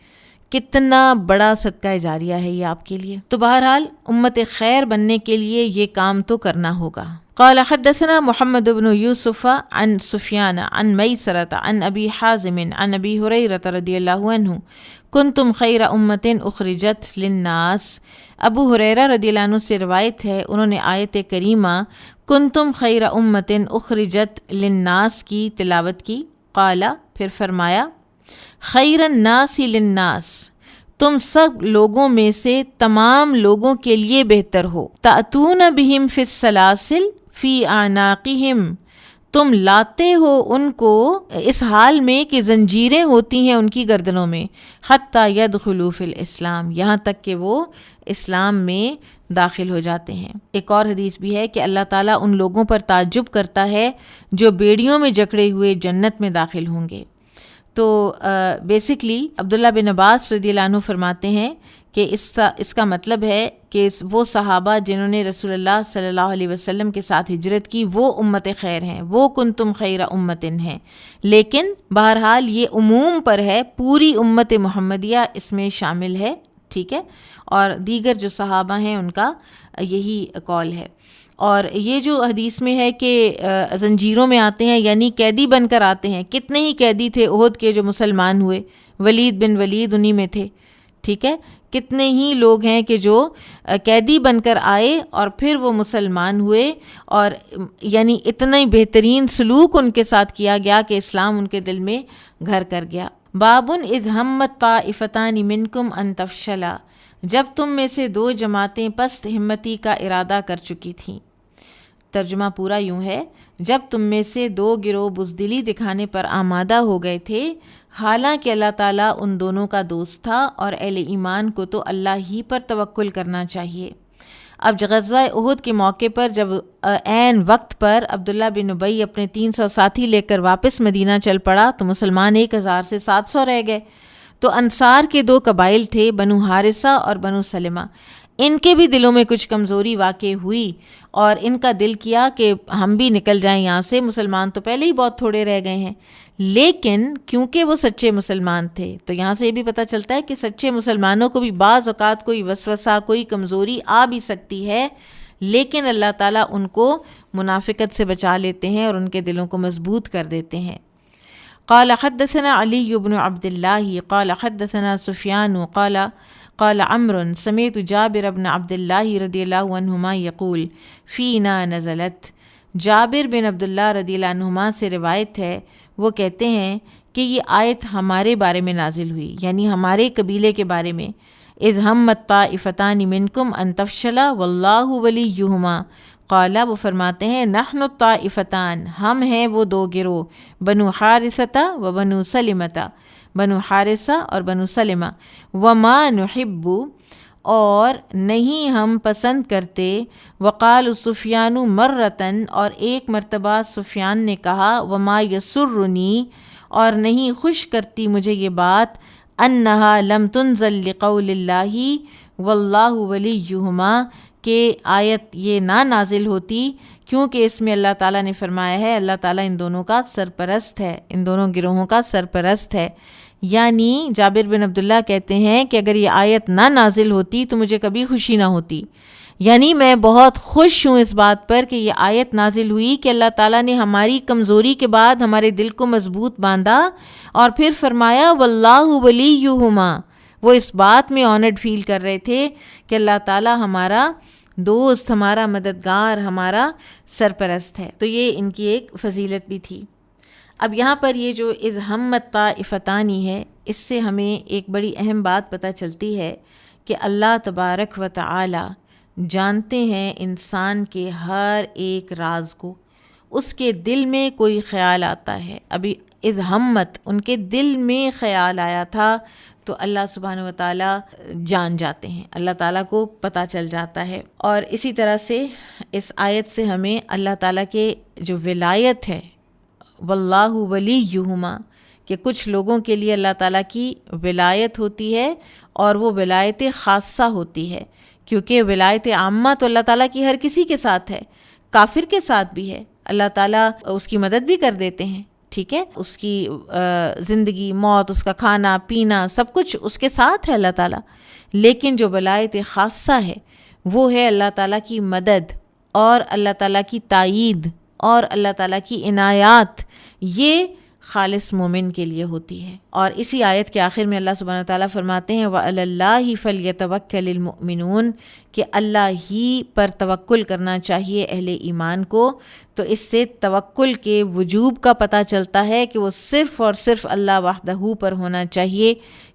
کتنا بڑا صدقہ جاریہ ہے یہ آپ کے لیے۔ تو بہرحال امت خیر بننے کے لیے یہ کام تو کرنا ہوگا۔ قال حدثنا محمد بن یوسف عن سفیان عن میسرۃ عن ابی حازم عن ابی ہریرہ رضی اللہ عنہ کنتم خیر امۃ اخرجت للناس۔ ابو ہریرہ رضی اللہ عنہ سے روایت ہے، انہوں نے آیت کریمہ کنتم خیر امۃ اخرجت للناس کی تلاوت کی۔ قال، پھر فرمایا، خیر الناس للناس، تم سب لوگوں میں سے تمام لوگوں کے لیے بہتر ہو۔ تأتون بہم فی السلاسل فی اعناقہم، تم لاتے ہو ان کو اس حال میں کہ زنجیریں ہوتی ہیں ان کی گردنوں میں، حتی یدخلوا فی الاسلام، یہاں تک کہ وہ اسلام میں داخل ہو جاتے ہیں۔ ایک اور حدیث بھی ہے کہ اللہ تعالیٰ ان لوگوں پر تعجب کرتا ہے جو بیڑیوں میں جکڑے ہوئے جنت میں داخل ہوں گے۔ تو بیسکلی عبداللہ بن عباس رضی اللہ عنہ فرماتے ہیں کہ اس کا مطلب ہے کہ وہ صحابہ جنہوں نے رسول اللہ صلی اللہ علیہ وسلم کے ساتھ ہجرت کی وہ امت خیر ہیں، وہ کنتم خیر امتن ہیں، لیکن بہرحال یہ عموم پر ہے، پوری امت محمدیہ اس میں شامل ہے، ٹھیک ہے، اور دیگر جو صحابہ ہیں ان کا یہی قول ہے۔ اور یہ جو حدیث میں ہے کہ زنجیروں میں آتے ہیں، یعنی قیدی بن کر آتے ہیں، کتنے ہی قیدی تھے احد کے جو مسلمان ہوئے، ولید بن ولید انہی میں تھے، ٹھیک ہے، کتنے ہی لوگ ہیں کہ جو قیدی بن کر آئے اور پھر وہ مسلمان ہوئے، اور یعنی اتنا ہی بہترین سلوک ان کے ساتھ کیا گیا کہ اسلام ان کے دل میں گھر کر گیا۔ بابن اذ ہمت طائفتان منکم ان تفشلا، جب تم میں سے دو جماعتیں پست ہمتی کا ارادہ کر چکی تھیں۔ ترجمہ پورا یوں ہے، جب تم میں سے دو گروہ بزدلی دکھانے پر آمادہ ہو گئے تھے، حالانکہ اللہ تعالیٰ ان دونوں کا دوست تھا، اور اہل ایمان کو تو اللہ ہی پر توکل کرنا چاہیے۔ اب غزوہ احد کے موقع پر جب عین وقت پر عبداللہ بن ابی اپنے 300 ساتھی لے کر واپس مدینہ چل پڑا تو مسلمان 1000 سے 700 رہ گئے۔ تو انصار کے 2 قبائل تھے، بنو حارثہ اور بنو سلمہ، ان کے بھی دلوں میں کچھ کمزوری واقع ہوئی، اور ان کا دل کیا کہ ہم بھی نکل جائیں یہاں سے، مسلمان تو پہلے ہی بہت تھوڑے رہ گئے ہیں۔ لیکن کیونکہ وہ سچے مسلمان تھے، تو یہاں سے یہ بھی پتہ چلتا ہے کہ سچے مسلمانوں کو بھی بعض اوقات کوئی وسوسہ، کوئی کمزوری آ بھی سکتی ہے، لیکن اللہ تعالیٰ ان کو منافقت سے بچا لیتے ہیں اور ان کے دلوں کو مضبوط کر دیتے ہیں۔ قال حدثنا علی بن عبد اللہ قال حدثنا سفیان قال عمرو سمعت جابر بن عبد اللہ رضی اللہ عنہما یقول فینا نزلت۔ جابر بن عبداللہ رضی اللہ عنہما سے روایت ہے، وہ کہتے ہیں کہ یہ آیت ہمارے بارے میں نازل ہوئی، یعنی ہمارے قبیلے کے بارے میں۔ اذ ہمت طائفتان منکم ان تفشلا واللہ ولیہما، قالا وہ فرماتے ہیں نحن الطائفتان، ہم ہیں وہ دو گروہ، بنو حارثہ و بنو سلمہ، بنو حارثہ اور بنو سلمہ، وما نحب، اور نہیں ہم پسند کرتے، وقال سفیان مرتن، اور ایک مرتبہ سفیان نے کہا، وما یسرنی، اور نہیں خوش کرتی مجھے یہ بات، انہا لم تنزل لقول اللہ واللہ ولیہما، کہ آیت یہ نہ نازل ہوتی کیونکہ اس میں اللہ تعالیٰ نے فرمایا ہے اللہ تعالیٰ ان دونوں کا سرپرست ہے، ان دونوں گروہوں کا سرپرست ہے۔ یعنی جابر بن عبداللہ کہتے ہیں کہ اگر یہ آیت نہ نازل ہوتی تو مجھے کبھی خوشی نہ ہوتی، یعنی میں بہت خوش ہوں اس بات پر کہ یہ آیت نازل ہوئی کہ اللہ تعالیٰ نے ہماری کمزوری کے بعد ہمارے دل کو مضبوط باندھا اور پھر فرمایا واللہ ولیہما۔ وہ اس بات میں آنرڈ فیل کر رہے تھے کہ اللہ تعالیٰ ہمارا دوست، ہمارا مددگار، ہمارا سرپرست ہے، تو یہ ان کی ایک فضیلت بھی تھی۔ اب یہاں پر یہ جو اذ ہمت طائفتانی ہے، اس سے ہمیں ایک بڑی اہم بات پتہ چلتی ہے کہ اللہ تبارک و تعالی جانتے ہیں انسان کے ہر ایک راز کو۔ اس کے دل میں کوئی خیال آتا ہے، ابھی اذ ہمت ان کے دل میں خیال آیا تھا تو اللہ سبحانہ و تعالیٰ جان جاتے ہیں، اللہ تعالیٰ کو پتہ چل جاتا ہے۔ اور اسی طرح سے اس آیت سے ہمیں اللہ تعالیٰ کے جو ولایت ہے، واللہ ولیہما، کہ کچھ لوگوں کے لیے اللہ تعالیٰ کی ولایت ہوتی ہے اور وہ ولایت خاصہ ہوتی ہے، کیونکہ ولایت عامہ تو اللہ تعالیٰ کی ہر کسی کے ساتھ ہے، کافر کے ساتھ بھی ہے، اللہ تعالیٰ اس کی مدد بھی کر دیتے ہیں، ٹھیک ہے، اس کی زندگی موت، اس کا کھانا پینا سب کچھ اس کے ساتھ ہے اللہ تعالیٰ، لیکن جو ولایت خاصہ ہے وہ ہے اللہ تعالیٰ کی مدد اور اللہ تعالیٰ کی تائید اور اللہ تعالیٰ کی عنایات، یہ خالص مومن کے لیے ہوتی ہے۔ اور اسی آیت کے آخر میں اللہ سبحانہ تعالیٰ فرماتے ہیں وَعَلَى اللَّهِ فَلْيَتَوَكَّلِ الْمُؤْمِنُونَ، کہ اللہ ہی پر توکل کرنا چاہیے اہل ایمان کو۔ تو اس سے توکل کے وجوب کا پتہ چلتا ہے کہ وہ صرف اور صرف اللہ وحدہ پر ہونا چاہیے،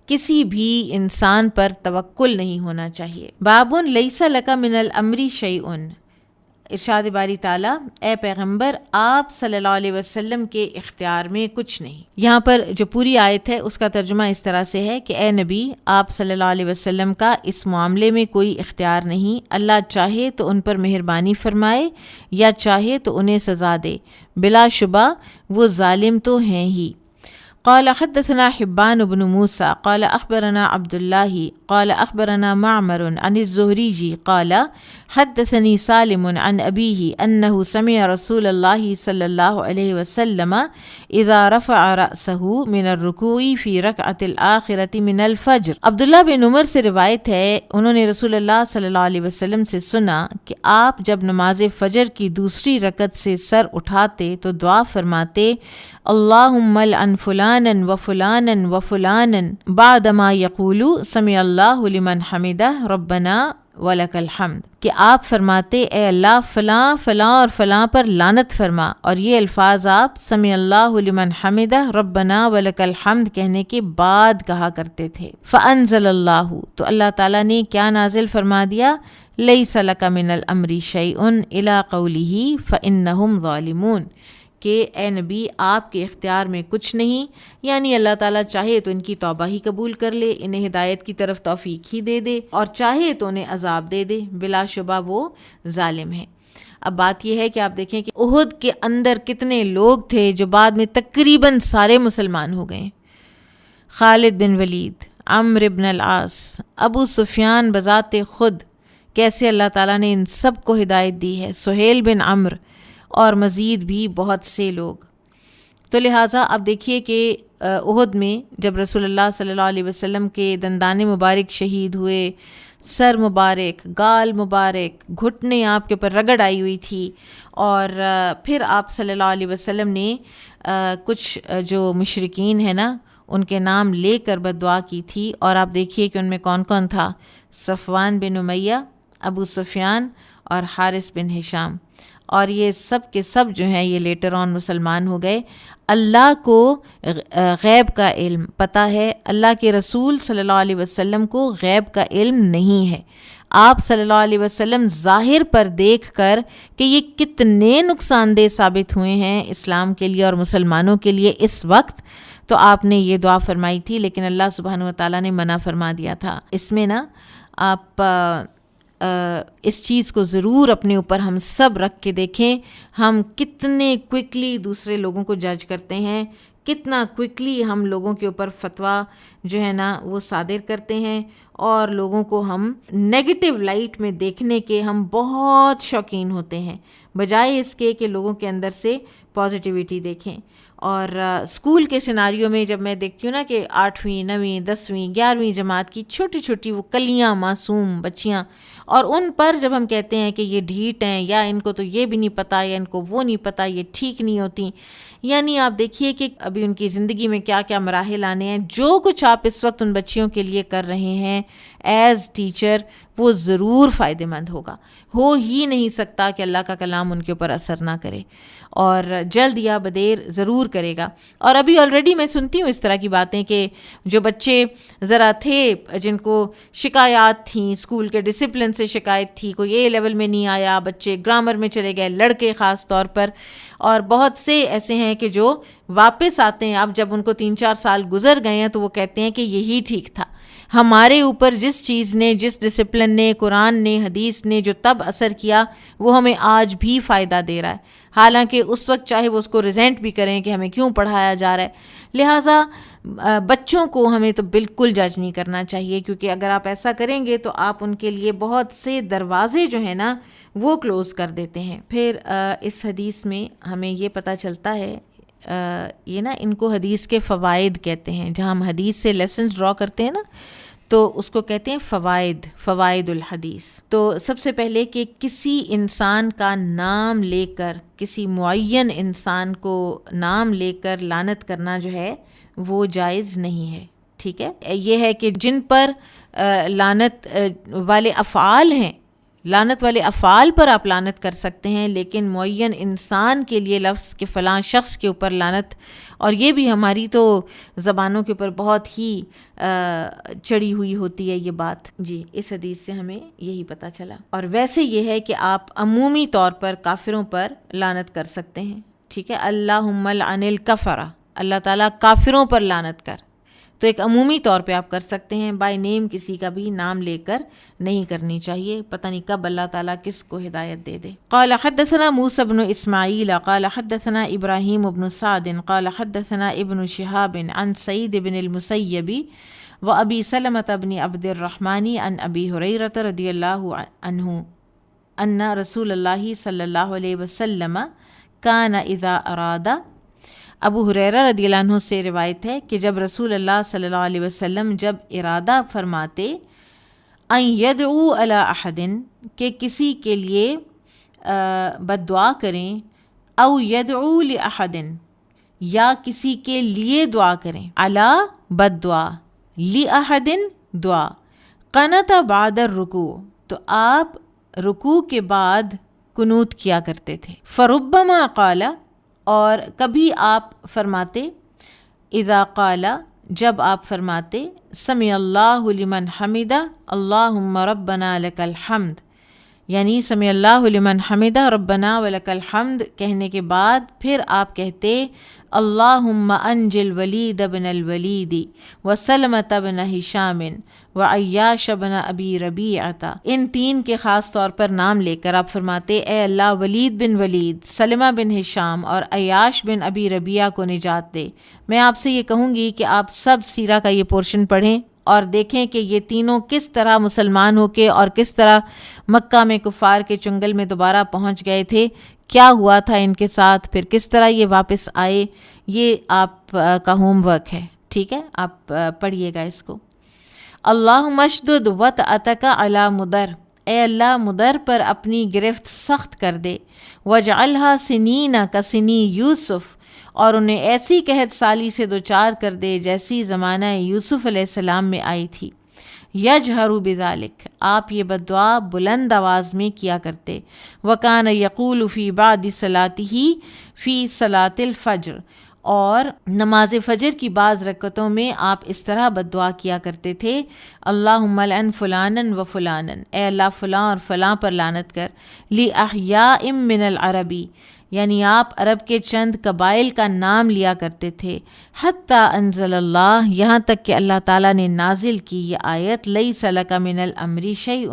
کسی بھی انسان پر توکل نہیں ہونا چاہیے۔ باب لیس لک من الامر شیء، ارشاد باری تعالیٰ اے پیغمبر آپ صلی اللہ علیہ وسلم کے اختیار میں کچھ نہیں۔ یہاں پر جو پوری آیت ہے اس کا ترجمہ اس طرح سے ہے کہ اے نبی آپ صلی اللہ علیہ وسلم کا اس معاملے میں کوئی اختیار نہیں، اللہ چاہے تو ان پر مہربانی فرمائے یا چاہے تو انہیں سزا دے، بلا شبہ وہ ظالم تو ہیں ہی۔ قال حدثنا حبان بن موسى قال أخبرنا عبد الله قال أخبرنا معمر عن الزهري قال حدثني سالم عن أبيه أنه سمع رسول الله صلى الله عليه وسلم إذا رفع رأسه من الركوع في ركعة الآخرة من الفجر۔ عبداللہ بن عمر سے روایت ہے، انہوں نے رسول اللہ صلی اللہ علیہ وسلم سے سنا کہ آپ جب نماز فجر کی دوسری رکعت سے سر اٹھاتے تو دعا فرماتے اللہم لعن فلانا وفلانا وفلانا بعدما یقول سمع اللہ لمن حمدہ ربنا ولک الحمد، کہ آپ فرماتے اے اللہ فلاں فلاں اور فلاں پر لعنت فرما، اور یہ الفاظ آپ سمع اللہ لمن حمدہ ربنا ولک الحمد کہنے کے بعد کہا کرتے تھے۔ فانزل اللہ، تو اللہ تعالیٰ نے کیا نازل فرما دیا، لیس لک من الامر شیء الی قولہ فانہم ظالمون، کہ اے نبی آپ کے اختیار میں کچھ نہیں، یعنی اللہ تعالیٰ چاہے تو ان کی توبہ ہی قبول کر لے، انہیں ہدایت کی طرف توفیق ہی دے دے، اور چاہے تو انہیں عذاب دے دے، بلا شبہ وہ ظالم ہے۔ اب بات یہ ہے کہ آپ دیکھیں کہ احد کے اندر کتنے لوگ تھے جو بعد میں تقریباً سارے مسلمان ہو گئے، خالد بن ولید، عمرو بن العاص، ابو سفیان بذات خود، کیسے اللہ تعالیٰ نے ان سب کو ہدایت دی ہے، سہیل بن عمرو، اور مزید بھی بہت سے لوگ۔ تو لہٰذا اب دیکھیے کہ احد میں جب رسول اللہ صلی اللہ علیہ وسلم کے دندان مبارک شہید ہوئے، سر مبارک، گال مبارک، گھٹنے آپ کے اوپر رگڑ آئی ہوئی تھی، اور پھر آپ صلی اللہ علیہ وسلم نے کچھ جو مشرکین ہیں نا ان کے نام لے کر بد دعا کی تھی، اور آپ دیکھیے کہ ان میں کون کون تھا، صفوان بن امیہ، ابو سفیان اور حارث بن ہشام۔ اور یہ سب کے سب جو ہیں یہ لیٹر آن مسلمان ہو گئے۔ اللہ کو غیب کا علم پتہ ہے، اللہ کے رسول صلی اللہ علیہ وسلم کو غیب کا علم نہیں ہے۔ آپ صلی اللہ علیہ وسلم ظاہر پر دیکھ کر کہ یہ کتنے نقصان دہ ثابت ہوئے ہیں اسلام کے لیے اور مسلمانوں کے لیے اس وقت، تو آپ نے یہ دعا فرمائی تھی، لیکن اللہ سبحانہ وتعالیٰ نے منع فرما دیا تھا۔ اس میں نا آپ اس چیز کو ضرور اپنے اوپر ہم سب رکھ کے دیکھیں، ہم کتنے کوئکلی دوسرے لوگوں کو جج کرتے ہیں، کتنا کوئکلی ہم لوگوں کے اوپر فتویٰ جو ہے نا وہ صادر کرتے ہیں، اور لوگوں کو ہم نیگیٹو لائٹ میں دیکھنے کے ہم بہت شوقین ہوتے ہیں، بجائے اس کے کہ لوگوں کے اندر سے پازیٹیوٹی دیکھیں۔ اور اسکول کے سیناریو میں جب میں دیکھتی ہوں نا کہ 8ویں 9ویں 10ویں 11ویں جماعت کی چھوٹی چھوٹی وہ کلیاں معصوم بچیاں، اور ان پر جب ہم کہتے ہیں کہ یہ ڈھیٹ ہیں، یا ان کو تو یہ بھی نہیں پتہ، یا ان کو وہ نہیں پتہ، یہ ٹھیک نہیں ہوتی، یعنی آپ دیکھیے کہ ابھی ان کی زندگی میں کیا کیا مراحل آنے ہیں۔ جو کچھ آپ اس وقت ان بچیوں کے لیے کر رہے ہیں ایز ٹیچر، وہ ضرور فائدہ مند ہوگا، ہو ہی نہیں سکتا کہ اللہ کا کلام ان کے اوپر اثر نہ کرے، اور جلد یا بدیر ضرور کرے گا۔ اور ابھی آلریڈی میں سنتی ہوں اس طرح کی باتیں کہ جو بچے ذرا تھے جن کو شکایات تھیں، اسکول کے ڈسپلن سے شکایت تھی، کوئی اے لیول میں نہیں آیا، بچے گرامر میں چلے گئے، لڑکے خاص طور پر، اور بہت سے ایسے ہیں کہ جو واپس آتے ہیں اب جب ان کو 3-4 سال گزر گئے ہیں تو وہ کہتے ہیں کہ یہی ٹھیک تھا، ہمارے اوپر جس چیز نے، جس ڈسپلن نے، قرآن نے، حدیث نے جو تب اثر کیا وہ ہمیں آج بھی فائدہ دے رہا ہے، حالانکہ اس وقت چاہے وہ اس کو ریزینٹ بھی کریں کہ ہمیں کیوں پڑھایا جا رہا ہے۔ لہٰذا بچوں کو ہمیں تو بالکل جج نہیں کرنا چاہیے، کیونکہ اگر آپ ایسا کریں گے تو آپ ان کے لیے بہت سے دروازے جو ہیں نا وہ کلوز کر دیتے ہیں۔ پھر اس حدیث میں ہمیں یہ پتہ چلتا ہے، یہ نا ان کو حدیث کے فوائد کہتے ہیں، جہاں ہم حدیث سے لیسنز ڈرا کرتے ہیں نا تو اس کو کہتے ہیں فوائد الحدیث۔ تو سب سے پہلے کہ کسی انسان کا نام لے کر، کسی معین انسان کو نام لے کر لعنت کرنا جو ہے وہ جائز نہیں ہے، ٹھیک ہے۔ یہ ہے کہ جن پر لعنت والے افعال ہیں، لعنت والے افعال پر آپ لعنت کر سکتے ہیں، لیکن معین انسان کے لیے لفظ کہ فلاں شخص کے اوپر لعنت، اور یہ بھی ہماری تو زبانوں کے اوپر بہت ہی چڑھی ہوئی ہوتی ہے یہ بات۔ جی، اس حدیث سے ہمیں یہی پتہ چلا۔ اور ویسے یہ ہے کہ آپ عمومی طور پر کافروں پر لعنت کر سکتے ہیں، ٹھیک ہے، اللہم لعن الکفرہ، اللہ تعالیٰ کافروں پر لعنت کر، تو ایک عمومی طور پہ آپ کر سکتے ہیں، بائی نیم کسی کا بھی نام لے کر نہیں کرنی چاہیے، پتہ نہیں کب اللہ تعالیٰ کس کو ہدایت دے دے۔ قال حدثنا موسى بن اسماعیل قال حدثنا ابراہیم بن سعد قال حدثنا ابن شہاب عن سعید بن المسیب وابی سلمة بن عبد الرحمن عن ابی ہریرہ رضی اللہ عنہ ان رسول اللہ صلی اللہ علیہ وسلم کان اذا اراد، ابو ہریرہ رضی اللہ عنہ سے روایت ہے کہ جب رسول اللہ صلی اللہ علیہ وسلم جب ارادہ فرماتے ان یدعو علی احد، کہ کسی کے لیے بد دعا کریں، او یدعو لاحد، یا کسی کے لیے دعا کریں، علی بد دعا، لاحد دعا، قنت بعد الرکوع، تو آپ رکوع کے بعد قنوت کیا کرتے تھے، فربما قال، اور کبھی آپ فرماتے، اذا قال، جب آپ فرماتے، سمع اللہ لمن حمدہ اللہم ربنا لک الحمد، یعنی سمع اللہ لمن حمدہ ربنا ولک الحمد کہنے کے بعد پھر آپ کہتے اللہم انج الولید بن الولید وسلمۃ بن ہشام وعیاش بن ابی ربیعہ، ان تین کے خاص طور پر نام لے کر آپ فرماتے اے اللہ ولید بن ولید، سلمہ بن ہشام اور عیاش بن ابی ربیعہ کو نجات دے۔ میں آپ سے یہ کہوں گی کہ آپ سب سیرہ کا یہ پورشن پڑھیں اور دیکھیں کہ یہ تینوں کس طرح مسلمان ہو کے اور کس طرح مکہ میں کفار کے چنگل میں دوبارہ پہنچ گئے تھے، کیا ہوا تھا ان کے ساتھ، پھر کس طرح یہ واپس آئے، یہ آپ کا ہوم ورک ہے، ٹھیک ہے، آپ پڑھیے گا اس کو۔ اللہم اشدد وطأتک علی مدر، اے اللہ مدر پر اپنی گرفت سخت کر دے، وجعلہا سنین کسنی یوسف، اور انہیں ایسی قحط سالی سے دوچار کر دے جیسی زمانہ یوسف علیہ السلام میں آئی تھی، یجہر بذالک، آپ یہ بد دعا بلند آواز میں کیا کرتے، وکان یقول فی بعد صلاتہ فی صلاۃ الفجر، اور نماز فجر کی بعض رکعتوں میں آپ اس طرح بد دعا کیا کرتے تھے، اللہم لعن فلانا و فلانا، اے اللہ فلاں اور فلاں پر لعنت کر، لأحیاء من العربی، یعنی آپ عرب کے چند قبائل کا نام لیا کرتے تھے، حتیٰ انزل اللہ، یہاں تک کہ اللہ تعالیٰ نے نازل کی یہ آیت، لیس لک من الامر شیء،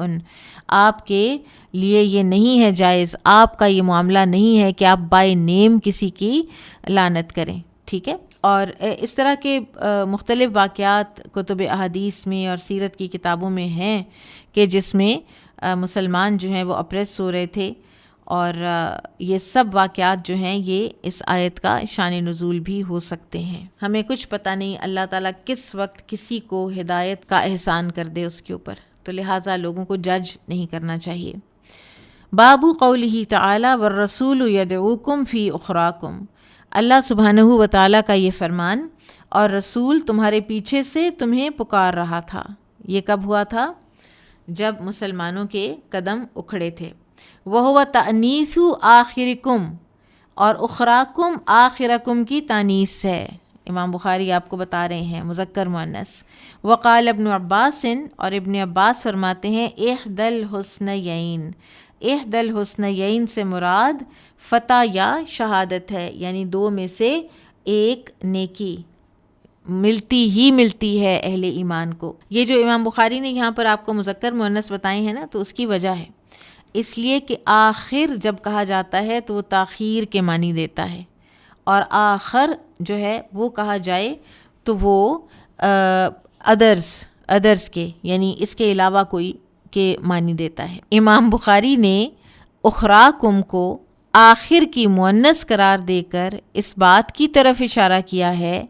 آپ کے لیے یہ نہیں ہے جائز، آپ کا یہ معاملہ نہیں ہے کہ آپ بائی نیم کسی کی لعنت کریں، ٹھیک ہے۔ اور اس طرح کے مختلف واقعات کتب احادیث میں اور سیرت کی کتابوں میں ہیں کہ جس میں مسلمان جو ہیں وہ اپریس ہو رہے تھے، اور یہ سب واقعات جو ہیں یہ اس آیت کا شان نزول بھی ہو سکتے ہیں۔ ہمیں کچھ پتہ نہیں اللہ تعالیٰ کس وقت کسی کو ہدایت کا احسان کر دے اس کے اوپر، تو لہٰذا لوگوں کو جج نہیں کرنا چاہیے۔ باب قولہ تعالی والرسول یدعوکم فی اخراکم، اللہ سبحانہ و تعالیٰ کا یہ فرمان، اور رسول تمہارے پیچھے سے تمہیں پکار رہا تھا۔ یہ کب ہوا تھا؟ جب مسلمانوں کے قدم اکھڑے تھے۔ وَهُوَ تَأْنِیثُ آخِرکم، اور اخراکم آخرکم کی تانیث ہے، امام بخاری آپ کو بتا رہے ہیں مذکر مؤنث۔ وقال ابن عباس، اور ابن عباس فرماتے ہیں احدی الحسنیین، احدی الحسنیین سے مراد فتح یا شہادت ہے، یعنی دو میں سے ایک نیکی ملتی ہی ملتی ہے اہل ایمان کو۔ یہ جو امام بخاری نے یہاں پر آپ کو مذکر مؤنث بتائے ہیں نا، تو اس کی وجہ ہے اس لیے کہ آخر جب کہا جاتا ہے تو وہ تاخیر کے معنی دیتا ہے، اور آخر جو ہے وہ کہا جائے تو وہ ادرس کے، یعنی اس کے علاوہ کوئی کے معنی دیتا ہے۔ امام بخاری نے اخراکم کو آخر کی مؤنث قرار دے کر اس بات کی طرف اشارہ کیا ہے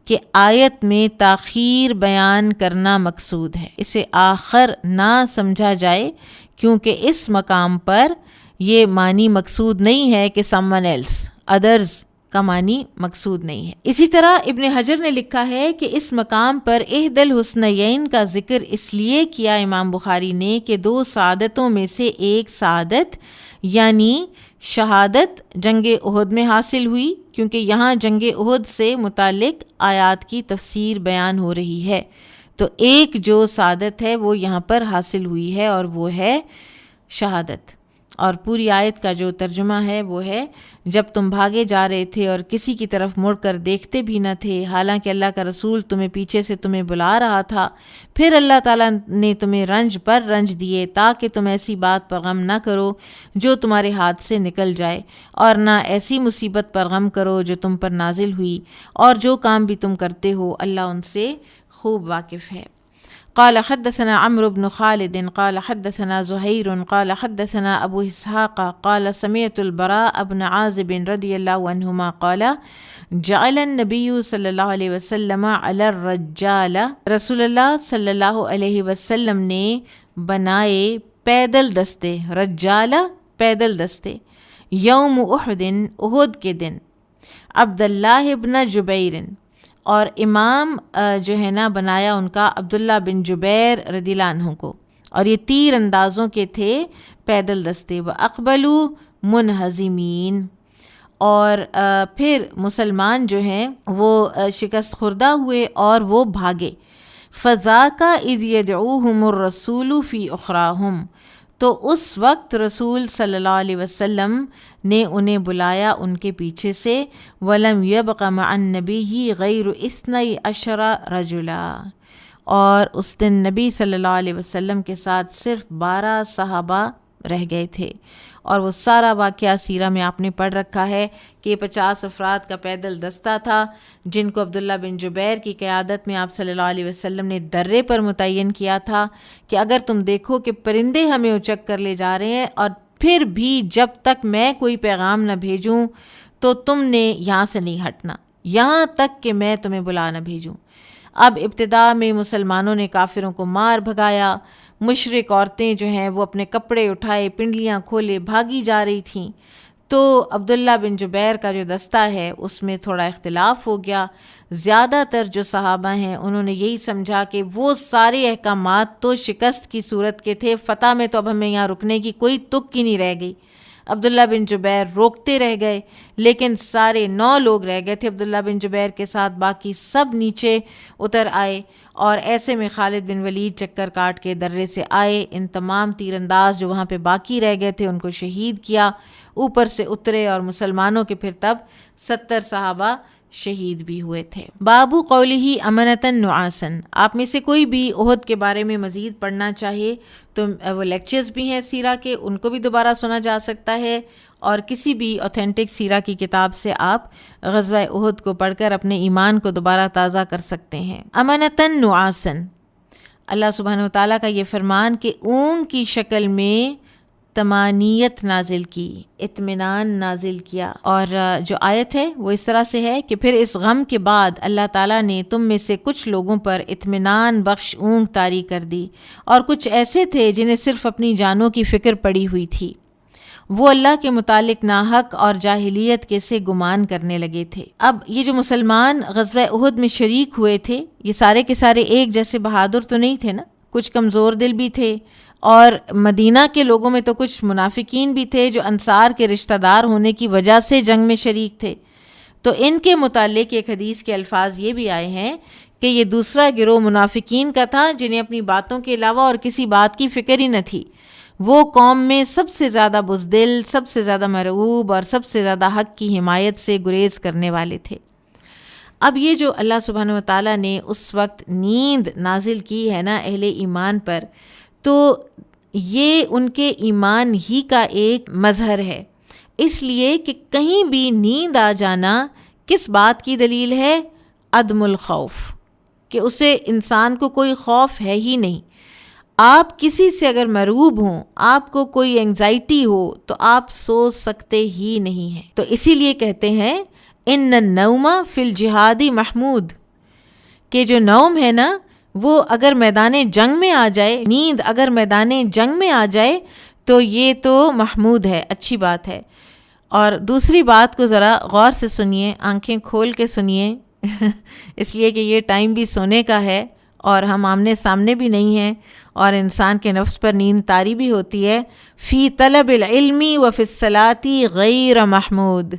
کہ آیت میں تاخیر بیان کرنا مقصود ہے، اسے آخر نہ سمجھا جائے، کیونکہ اس مقام پر یہ معنی مقصود نہیں ہے کہ someone else، others کا معنی مقصود نہیں ہے۔ اسی طرح ابن حجر نے لکھا ہے کہ اس مقام پر احدی الحسنیین کا ذکر اس لیے کیا امام بخاری نے کہ دو سعادتوں میں سے ایک سعادت یعنی شہادت جنگ احد میں حاصل ہوئی، کیونکہ یہاں جنگ احد سے متعلق آیات کی تفسیر بیان ہو رہی ہے، تو ایک جو سعادت ہے وہ یہاں پر حاصل ہوئی ہے اور وہ ہے شہادت۔ اور پوری آیت کا جو ترجمہ ہے وہ ہے، جب تم بھاگے جا رہے تھے اور کسی کی طرف مڑ کر دیکھتے بھی نہ تھے، حالانکہ اللہ کا رسول تمہیں پیچھے سے تمہیں بلا رہا تھا، پھر اللہ تعالیٰ نے تمہیں رنج پر رنج دیے تاکہ تم ایسی بات پر غم نہ کرو جو تمہارے ہاتھ سے نکل جائے، اور نہ ایسی مصیبت پر غم کرو جو تم پر نازل ہوئی، اور جو کام بھی تم کرتے ہو اللہ ان سے خوب واقف ہے۔ قال حدثنا عمرو بن خالد قال حدثنا زهير قال حدثنا ابو اسحاق قال سمعت البراء بن عازب رضی اللہ عنہما قال جعل النبی صلی اللہ علیہ وسلم علی الرجال، رسول اللہ صلی اللہ علیہ وسلم نے بنائے پیدل دستے، رجال پیدل دستے، یوم احد احد کے دن، عبداللہ بن جبیر، اور امام جو ہے نا بنایا ان کا عبداللہ بن جبیر رضی اللہ عنہ کو، اور یہ تیر اندازوں کے تھے پیدل دستے، وَأَقْبَلُوا مُنْهَزِمِينَ، اور پھر مسلمان جو ہیں وہ شکست خوردہ ہوئے اور وہ بھاگے، فَذَاكَ إِذْ يَدْعُوهُمُ الرَّسُولُ فِي أُخْرَاهُمْ، تو اس وقت رسول صلی اللہ علیہ وسلم نے انہیں بلایا ان کے پیچھے سے، وَلَمْ يَبْقَ مَعَ النَّبِيِّ غَيْرُ 12 رَجُلًا، اور اس دن نبی صلی اللہ علیہ وسلم کے ساتھ صرف 12 صحابہ رہ گئے تھے، اور وہ سارا واقعہ سیرہ میں آپ نے پڑھ رکھا ہے کہ 50 افراد کا پیدل دستہ تھا جن کو عبداللہ بن جبیر کی قیادت میں آپ صلی اللہ علیہ وسلم نے درے پر متعین کیا تھا کہ اگر تم دیکھو کہ پرندے ہمیں اچک کر لے جا رہے ہیں اور پھر بھی جب تک میں کوئی پیغام نہ بھیجوں تو تم نے یہاں سے نہیں ہٹنا، یہاں تک کہ میں تمہیں بلا نہ بھیجوں۔ اب ابتدا میں مسلمانوں نے کافروں کو مار بھگایا، مشرک عورتیں جو ہیں وہ اپنے کپڑے اٹھائے، پنڈلیاں کھولے بھاگی جا رہی تھیں، تو عبداللہ بن جبیر کا جو دستہ ہے اس میں تھوڑا اختلاف ہو گیا. زیادہ تر جو صحابہ ہیں انہوں نے یہی سمجھا کہ وہ سارے احکامات تو شکست کی صورت کے تھے، فتح میں تو اب ہمیں یہاں رکنے کی کوئی تک ہی نہیں رہ گئی. عبداللہ بن جبیر روکتے رہ گئے، لیکن سارے 9 لوگ رہ گئے تھے عبداللہ بن جبیر کے ساتھ، باقی سب نیچے اتر آئے. اور ایسے میں خالد بن ولید چکر کاٹ کے درے سے آئے، ان تمام تیر انداز جو وہاں پہ باقی رہ گئے تھے ان کو شہید کیا، اوپر سے اترے، اور مسلمانوں کے پھر تب 70 صحابہ شہید بھی ہوئے تھے. بابو قولہ امنتاً نعاساً، آپ میں سے کوئی بھی احد کے بارے میں مزید پڑھنا چاہیے تو وہ لیکچرز بھی ہیں سیرہ کے، ان کو بھی دوبارہ سنا جا سکتا ہے، اور کسی بھی اوتھینٹک سیرہ کی کتاب سے آپ غزوہ احد کو پڑھ کر اپنے ایمان کو دوبارہ تازہ کر سکتے ہیں. امنتاً نعاساً، اللہ سبحانہ وتعالیٰ کا یہ فرمان کہ اونگ کی شکل میں طمانیت نازل کی، اطمینان نازل کیا. اور جو آیت ہے وہ اس طرح سے ہے کہ پھر اس غم کے بعد اللہ تعالیٰ نے تم میں سے کچھ لوگوں پر اطمینان بخش اونگ طاری کر دی، اور کچھ ایسے تھے جنہیں صرف اپنی جانوں کی فکر پڑی ہوئی تھی، وہ اللہ کے متعلق ناحق اور جاہلیت کے سے گمان کرنے لگے تھے. اب یہ جو مسلمان غزوہ احد میں شریک ہوئے تھے، یہ سارے کے سارے ایک جیسے بہادر تو نہیں تھے نا، کچھ کمزور دل بھی تھے، اور مدینہ کے لوگوں میں تو کچھ منافقین بھی تھے جو انصار کے رشتہ دار ہونے کی وجہ سے جنگ میں شریک تھے. تو ان کے متعلق ایک حدیث کے الفاظ یہ بھی آئے ہیں کہ یہ دوسرا گروہ منافقین کا تھا جنہیں اپنی باتوں کے علاوہ اور کسی بات کی فکر ہی نہ تھی. وہ قوم میں سب سے زیادہ بزدل، سب سے زیادہ مرعوب اور سب سے زیادہ حق کی حمایت سے گریز کرنے والے تھے. اب یہ جو اللہ سبحانہ وتعالیٰ نے اس وقت نیند نازل کی ہے نا اہل ایمان پر، تو یہ ان کے ایمان ہی کا ایک مظہر ہے. اس لیے کہ کہیں بھی نیند آ جانا کس بات کی دلیل ہے؟ عدم الخوف، کہ اسے انسان کو کوئی خوف ہے ہی نہیں. آپ کسی سے اگر مرعوب ہوں، آپ کو کوئی انگزائٹی ہو، تو آپ سو سکتے ہی نہیں ہیں. تو اسی لیے کہتے ہیں ان النوم فی الجہاد محمود، کہ جو نوم ہے نا وہ اگر میدان جنگ میں آ جائے، نیند اگر میدان جنگ میں آ جائے تو یہ تو محمود ہے، اچھی بات ہے. اور دوسری بات کو ذرا غور سے سنیے، آنکھیں کھول کے سنیے اس لیے کہ یہ ٹائم بھی سونے کا ہے اور ہم آمنے سامنے بھی نہیں ہیں، اور انسان کے نفس پر نیند طاری بھی ہوتی ہے. فی طلب العلم و فی الصلاۃ غیر محمود،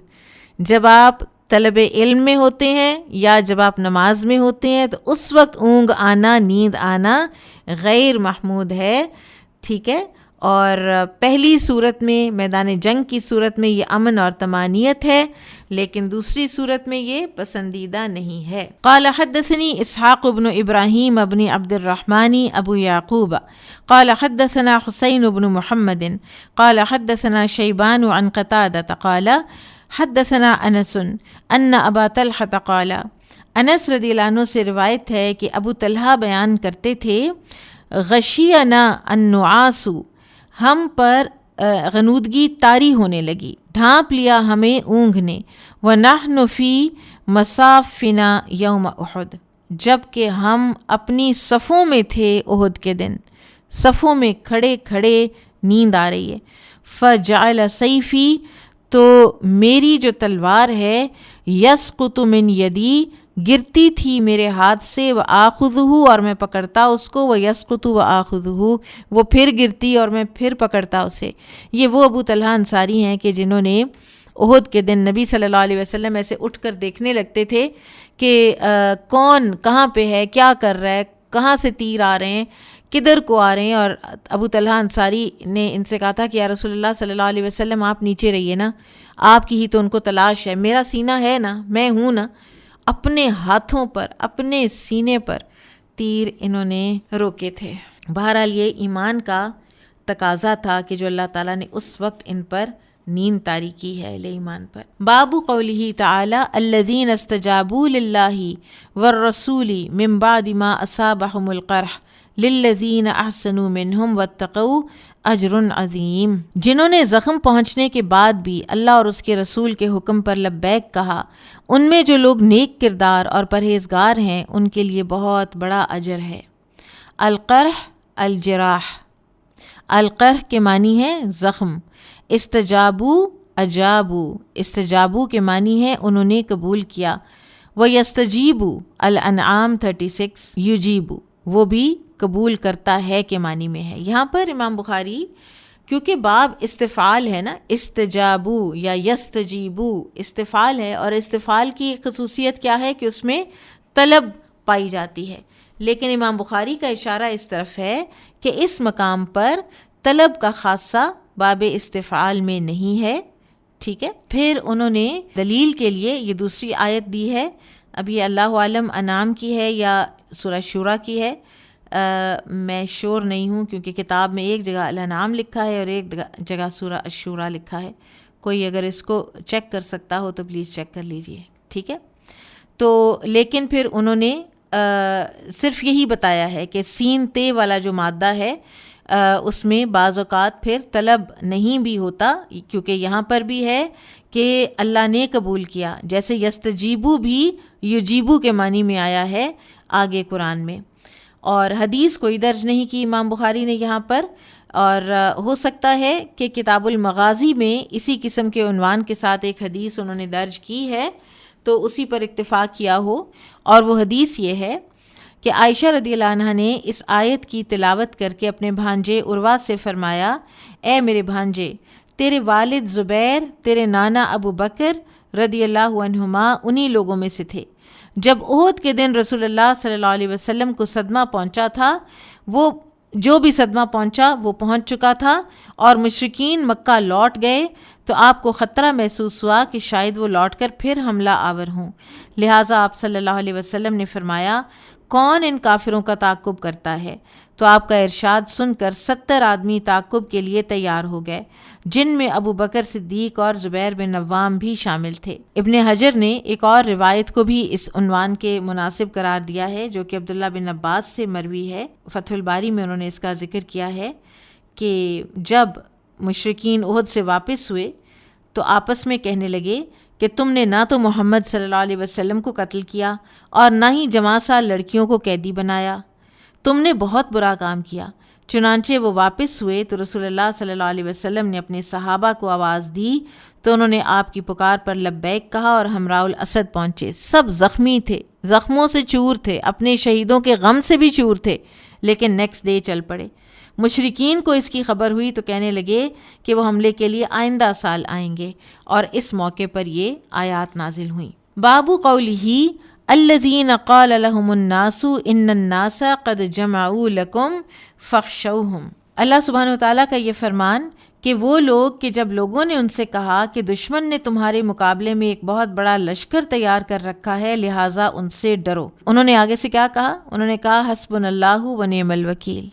جب آپ طلب علم میں ہوتے ہیں یا جب آپ نماز میں ہوتے ہیں تو اس وقت اونگ آنا، نیند آنا غیر محمود ہے. ٹھیک ہے، اور پہلی صورت میں میدان جنگ کی صورت میں یہ امن اور طمانیت ہے، لیکن دوسری صورت میں یہ پسندیدہ نہیں ہے. قال حدثني اسحاق بن ابراہیم ابن عبد الرحمن ابو یعقوب قال حدثنا حسین بن محمد قال حدثنا شیبان عن قتادة قال حدثنا انس ان ابا طلحة قال، انس رضی اللہ عنہ سے روایت ہے کہ ابو طلحہ بیان کرتے تھے، غشینا النعاس، ہم پر غنودگی طاری ہونے لگی، ڈھانپ لیا ہمیں اونگ نے، وَنَحْنُ فِي مَصَافِنَا یوم احد، جب کہ ہم اپنی صفوں میں تھے احد کے دن، صفوں میں کھڑے کھڑے نیند آ رہی ہے. فَجَعَلَ سَيْفِي، تو میری جو تلوار ہے، یسقط من یدی، گرتی تھی میرے ہاتھ سے، وآخذہ، اور میں پکڑتا اس کو، ویسقط وآخذہ، وہ پھر گرتی اور میں پھر پکڑتا اسے. یہ وہ ابو طلحہ انصاری ہیں کہ جنہوں نے احد کے دن نبی صلی اللہ علیہ وسلم ایسے اٹھ کر دیکھنے لگتے تھے کہ کون کہاں پہ ہے، کیا کر رہا ہے، کہاں سے تیر آ رہے ہیں، کدھر کو آ رہے ہیں. اور ابو طلحہ انصاری نے ان سے کہا تھا کہ یا رسول اللہ صلی اللہ علیہ وسلم آپ نیچے رہیے نا، آپ کی ہی تو ان کو تلاش ہے، میرا سینہ ہے نا، میں ہوں نا. اپنے ہاتھوں پر، اپنے سینے پر تیر انہوں نے روکے تھے. بہرحال یہ ایمان کا تقاضا تھا کہ جو اللہ تعالیٰ نے اس وقت ان پر نیند طاری کی ہے اہل ایمان پر. باب قولہ تعالی الذین استجابوا للہ والرسول من بعد ما اصابہم القرح للذین احسنوا منہم واتقوا اجر عظیم، جنہوں نے زخم پہنچنے کے بعد بھی اللہ اور اس کے رسول کے حکم پر لبیک کہا، ان میں جو لوگ نیک کردار اور پرہیزگار ہیں ان کے لیے بہت بڑا اجر ہے. القرح الجراح، القرح کے معنی ہے زخم، استجابو اجابو، استجابو کے معنی ہے انہوں نے قبول کیا. وَيَسْتَجِيبُ الانعام 36 یجیبو، وہ بھی قبول کرتا ہے کے معنی میں ہے. یہاں پر امام بخاری کیونکہ باب استفعال ہے نا، استجابو یا یستجیبو استفعال ہے، اور استفعال کی خصوصیت کیا ہے کہ اس میں طلب پائی جاتی ہے، لیکن امام بخاری کا اشارہ اس طرف ہے کہ اس مقام پر طلب کا خاصہ باب استفعال میں نہیں ہے. ٹھیک ہے، پھر انہوں نے دلیل کے لیے یہ دوسری آیت دی ہے. اب یہ اللہ عالم انعام کی ہے یا سورہ شورا کی ہے، میں شور نہیں ہوں کیونکہ کتاب میں ایک جگہ الانعام لکھا ہے اور ایک جگہ سورہ الشورا لکھا ہے. کوئی اگر اس کو چیک کر سکتا ہو تو پلیز چیک کر لیجئے. ٹھیک ہے، تو لیکن پھر انہوں نے صرف یہی بتایا ہے کہ سین تے والا جو مادہ ہے اس میں بعض اوقات پھر طلب نہیں بھی ہوتا، کیونکہ یہاں پر بھی ہے کہ اللہ نے قبول کیا، جیسے یستجیبو بھی یجیبو کے معنی میں آیا ہے آگے قرآن میں. اور حدیث کوئی درج نہیں کی امام بخاری نے یہاں پر، اور ہو سکتا ہے کہ کتاب المغازی میں اسی قسم کے عنوان کے ساتھ ایک حدیث انہوں نے درج کی ہے تو اسی پر اکتفا کیا ہو. اور وہ حدیث یہ ہے کہ عائشہ رضی اللہ عنہ نے اس آیت کی تلاوت کر کے اپنے بھانجے عروہ سے فرمایا، اے میرے بھانجے، تیرے والد زبیر، تیرے نانا ابو بکر رضی اللہ عنہما انہی لوگوں میں سے تھے. جب احد کے دن رسول اللہ صلی اللہ علیہ وسلم کو صدمہ پہنچا تھا، وہ جو بھی صدمہ پہنچا وہ پہنچ چکا تھا، اور مشرکین مکہ لوٹ گئے تو آپ کو خطرہ محسوس ہوا کہ شاید وہ لوٹ کر پھر حملہ آور ہوں. لہٰذا آپ صلی اللہ علیہ وسلم نے فرمایا، کون ان کافروں کا تعاقب کرتا ہے؟ تو آپ کا ارشاد سن کر 70 آدمی تعاقب کے لیے تیار ہو گئے، جن میں ابو بکر صدیق اور زبیر بن عوام بھی شامل تھے. ابن حجر نے ایک اور روایت کو بھی اس عنوان کے مناسب قرار دیا ہے جو کہ عبداللہ بن عباس سے مروی ہے. فتح الباری میں انہوں نے اس کا ذکر کیا ہے کہ جب مشرکین احد سے واپس ہوئے تو آپس میں کہنے لگے کہ تم نے نہ تو محمد صلی اللہ علیہ وسلم کو قتل کیا اور نہ ہی جماعہ لڑکیوں کو قیدی بنایا، تم نے بہت برا کام کیا. چنانچہ وہ واپس ہوئے تو رسول اللہ صلی اللہ علیہ وسلم نے اپنے صحابہ کو آواز دی تو انہوں نے آپ کی پکار پر لبیک کہا اور ہمراہ الاسد پہنچے. سب زخمی تھے، زخموں سے چور تھے، اپنے شہیدوں کے غم سے بھی چور تھے، لیکن نیکسٹ ڈے چل پڑے. مشرکین کو اس کی خبر ہوئی تو کہنے لگے کہ وہ حملے کے لیے آئندہ سال آئیں گے، اور اس موقع پر یہ آیات نازل ہوئیں. باب قولہ الذین قال لهم الناس ان الناس قد جمعوا لکم فاخشوہم. اللہ سبحانہ وتعالیٰ کا یہ فرمان کہ وہ لوگ کہ جب لوگوں نے ان سے کہا کہ دشمن نے تمہارے مقابلے میں ایک بہت بڑا لشکر تیار کر رکھا ہے لہٰذا ان سے ڈرو. انہوں نے آگے سے کیا کہا؟ انہوں نے کہا حسبنا اللہ و نعم الوکیل،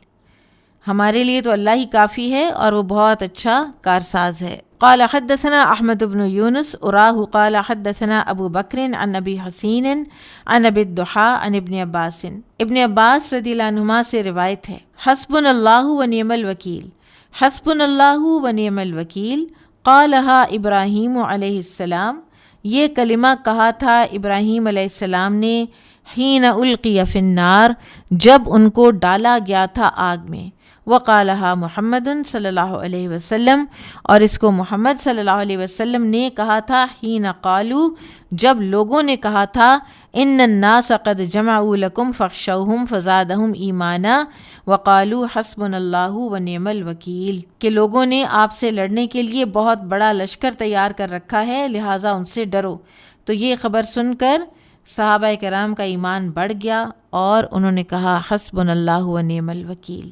ہمارے لیے تو اللہ ہی کافی ہے اور وہ بہت اچھا کارساز ہے. قال حدثنا احمد بن یونس اراہ قال حدثنا ابو بکر عن ابی حسین عن ابی الضحیٰ عن ابن عباس. ابن عباس رضی اللہ عنہما سے روایت ہے، حسبنا اللہ و نعم الوکیل، حسبنا اللہ و نعم الوکیل قالہا ابراہیم علیہ السلام. یہ کلمہ کہا تھا ابراہیم علیہ السلام نے حین القی فی النار، جب ان کو ڈالا گیا تھا آگ میں. وقالہا محمد صلی اللہ علیہ وسلم، اور اس کو محمد صلی اللہ علیہ وسلم نے کہا تھا حین قالو، جب لوگوں نے کہا تھا ان الناس قد جمعوا لکم فاخشوہم فزادہم ایمانا وقالوا حسبنا اللہ ونعم الوکیل، کہ لوگوں نے آپ سے لڑنے کے لیے بہت بڑا لشکر تیار کر رکھا ہے لہٰذا ان سے ڈرو. تو یہ خبر سن کر صحابہ کرام کا ایمان بڑھ گیا اور انہوں نے کہا حسبنا اللہ ونعم الوکیل.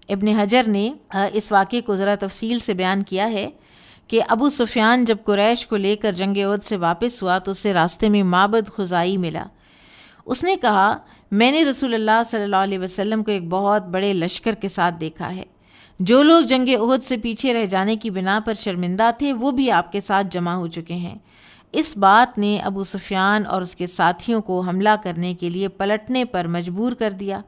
ابن حجر نے اس واقعے کو ذرا تفصیل سے بیان کیا ہے کہ ابو سفیان جب قریش کو لے کر جنگ احد سے واپس ہوا تو اسے راستے میں معبد خزائی ملا. اس نے کہا میں نے رسول اللہ صلی اللہ علیہ وسلم کو ایک بہت بڑے لشکر کے ساتھ دیکھا ہے. جو لوگ جنگ احد سے پیچھے رہ جانے کی بنا پر شرمندہ تھے وہ بھی آپ کے ساتھ جمع ہو چکے ہیں. اس بات نے ابو سفیان اور اس کے ساتھیوں کو حملہ کرنے کے لیے پلٹنے پر مجبور کر دیا.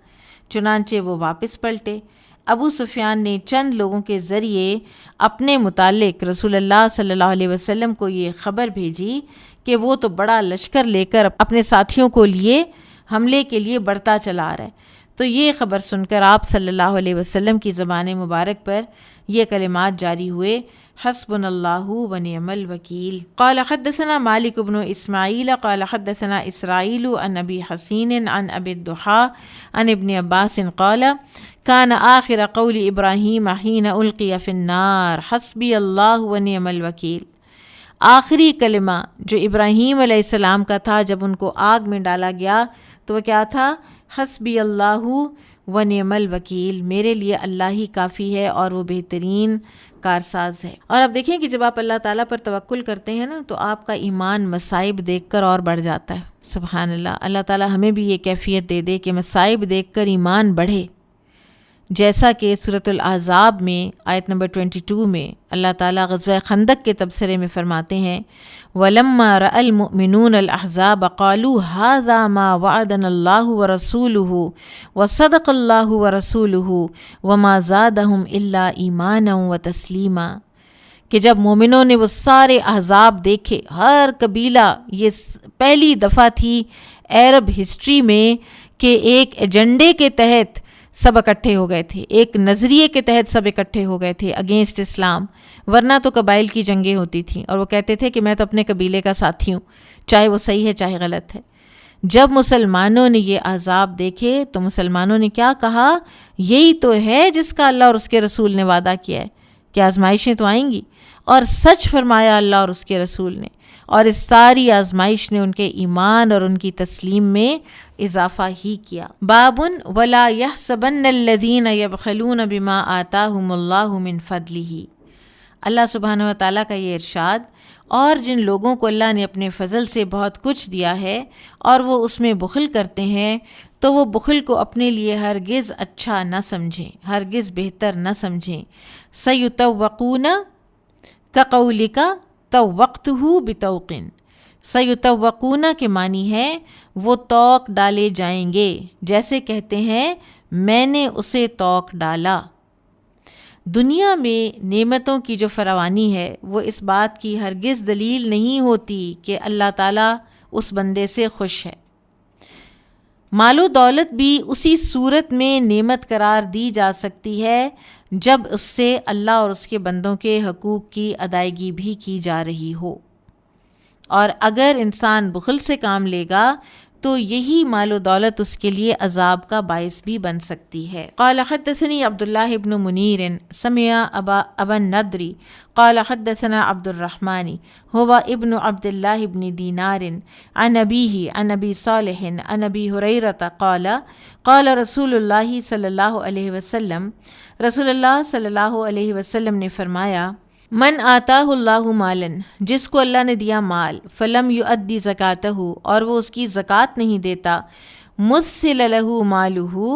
چنانچہ وہ واپس پلٹے. ابو سفیان نے چند لوگوں کے ذریعے اپنے متعلق رسول اللہ صلی اللہ علیہ وسلم کو یہ خبر بھیجی کہ وہ تو بڑا لشکر لے کر اپنے ساتھیوں کو لیے حملے کے لیے بڑھتا چلا آ رہا ہے. تو یہ خبر سن کر آپ صلی اللہ علیہ وسلم کی زبان مبارک پر یہ کلمات جاری ہوئے، حسبنا اللہ ونعم الوکیل۔ قال حدثنا مالک بن اسماعیل قال حدثنا اسرائیل عن ابی حسین عن ابی الضحیٰ عن ابن عباس قال كان آخر قول ابراہیم حین القی فی النار حسبی اللہ ونعم الوکیل۔ آخری کلمہ جو ابراہیم علیہ السلام کا تھا جب ان کو آگ میں ڈالا گیا تو وہ کیا تھا؟ حسبی اللہ ونعم الوکیل، میرے لیے اللہ ہی کافی ہے اور وہ بہترین کارساز ہے۔ اور اب دیکھیں کہ جب آپ اللہ تعالیٰ پر توکل کرتے ہیں نا تو آپ کا ایمان مصائب دیکھ کر اور بڑھ جاتا ہے۔ سبحان اللہ، اللہ تعالیٰ ہمیں بھی یہ کیفیت دے دے کہ مصائب دیکھ کر ایمان بڑھے، جیسا کہ سورۃ الاحزاب میں آیت نمبر 22 میں اللہ تعالیٰ غزوہ خندق کے تبصرے میں فرماتے ہیں وَلَمَّا رَأَى الْمُؤْمِنُونَ الْأَحْزَابَ قَالُوا هَذَا مَا وَعَدَنَا اللَّهُ وَرَسُولُهُ وَصَدَقَ اللَّهُ وَرَسُولُهُ وَمَا زَادَهُمْ إِلَّا إِيمَانًا وَتَسْلِيمًا، کہ جب مومنوں نے وہ سارے احزاب دیکھے، ہر قبیلہ، یہ پہلی دفعہ تھی عرب ہسٹری میں کہ ایک ایجنڈے کے تحت سب اکٹھے ہو گئے تھے، ایک نظریے کے تحت سب اکٹھے ہو گئے تھے اگینسٹ اسلام، ورنہ تو قبائل کی جنگیں ہوتی تھیں اور وہ کہتے تھے کہ میں تو اپنے قبیلے کا ساتھی ہوں، چاہے وہ صحیح ہے چاہے غلط ہے۔ جب مسلمانوں نے یہ عذاب دیکھے تو مسلمانوں نے کیا کہا؟ یہی تو ہے جس کا اللہ اور اس کے رسول نے وعدہ کیا ہے کہ آزمائشیں تو آئیں گی، اور سچ فرمایا اللہ اور اس کے رسول نے، اور اس ساری آزمائش نے ان کے ایمان اور ان کی تسلیم میں اضافہ ہی کیا۔ بابن ولا یحسبن الذین یبخلون بما آتاہم اللہ من فضلہ، اللہ سبحانہ و تعالیٰ کا یہ ارشاد، اور جن لوگوں کو اللہ نے اپنے فضل سے بہت کچھ دیا ہے اور وہ اس میں بخل کرتے ہیں تو وہ بخل کو اپنے لیے ہرگز اچھا نہ سمجھیں، ہرگز بہتر نہ سمجھیں۔ سیطوقون کقولک توقتہ بتوقن، سیطوقون کے معنی ہے وہ توق ڈالے جائیں گے، جیسے کہتے ہیں میں نے اسے توق ڈالا۔ دنیا میں نعمتوں کی جو فراوانی ہے وہ اس بات کی ہرگز دلیل نہیں ہوتی کہ اللہ تعالیٰ اس بندے سے خوش ہے۔ مال و دولت بھی اسی صورت میں نعمت قرار دی جا سکتی ہے جب اس سے اللہ اور اس کے بندوں کے حقوق کی ادائیگی بھی کی جا رہی ہو، اور اگر انسان بخل سے کام لے گا تو یہی مال و دولت اس کے لیے عذاب کا باعث بھی بن سکتی ہے۔ قال حدثنی عبداللہ بن منیر سمع ابا النضر قال حدثنا عبد الرحمن هو ابن عبداللہ بن دینار عن ابیہ عن ابی صالح عن ابی ہریرہ قال قال رسول اللہ صلی اللہ علیہ وسلم، رسول اللہ صلی اللہ علیہ وسلم نے فرمایا من آتاہ اللہ مالاً، جس کو اللہ نے دیا مال، فلم یؤدی زکاتہ، اور وہ اس کی زکوٰۃ نہیں دیتا، مثل لہ مالہ،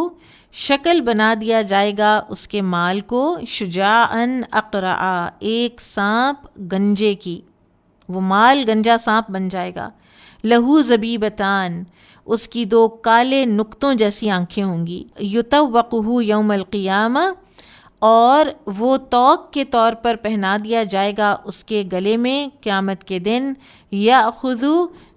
شکل بنا دیا جائے گا اس کے مال کو، شجاعاً اقرعا، ایک سانپ گنجے کی، وہ مال گنجا سانپ بن جائے گا، لہو زبیبتان، اس کی دو کالے نقطوں جیسی آنکھیں ہوں گی، یطوقہ یوم القیامہ، اور وہ توق کے طور پر پہنا دیا جائے گا اس کے گلے میں قیامت کے دن، یأخذ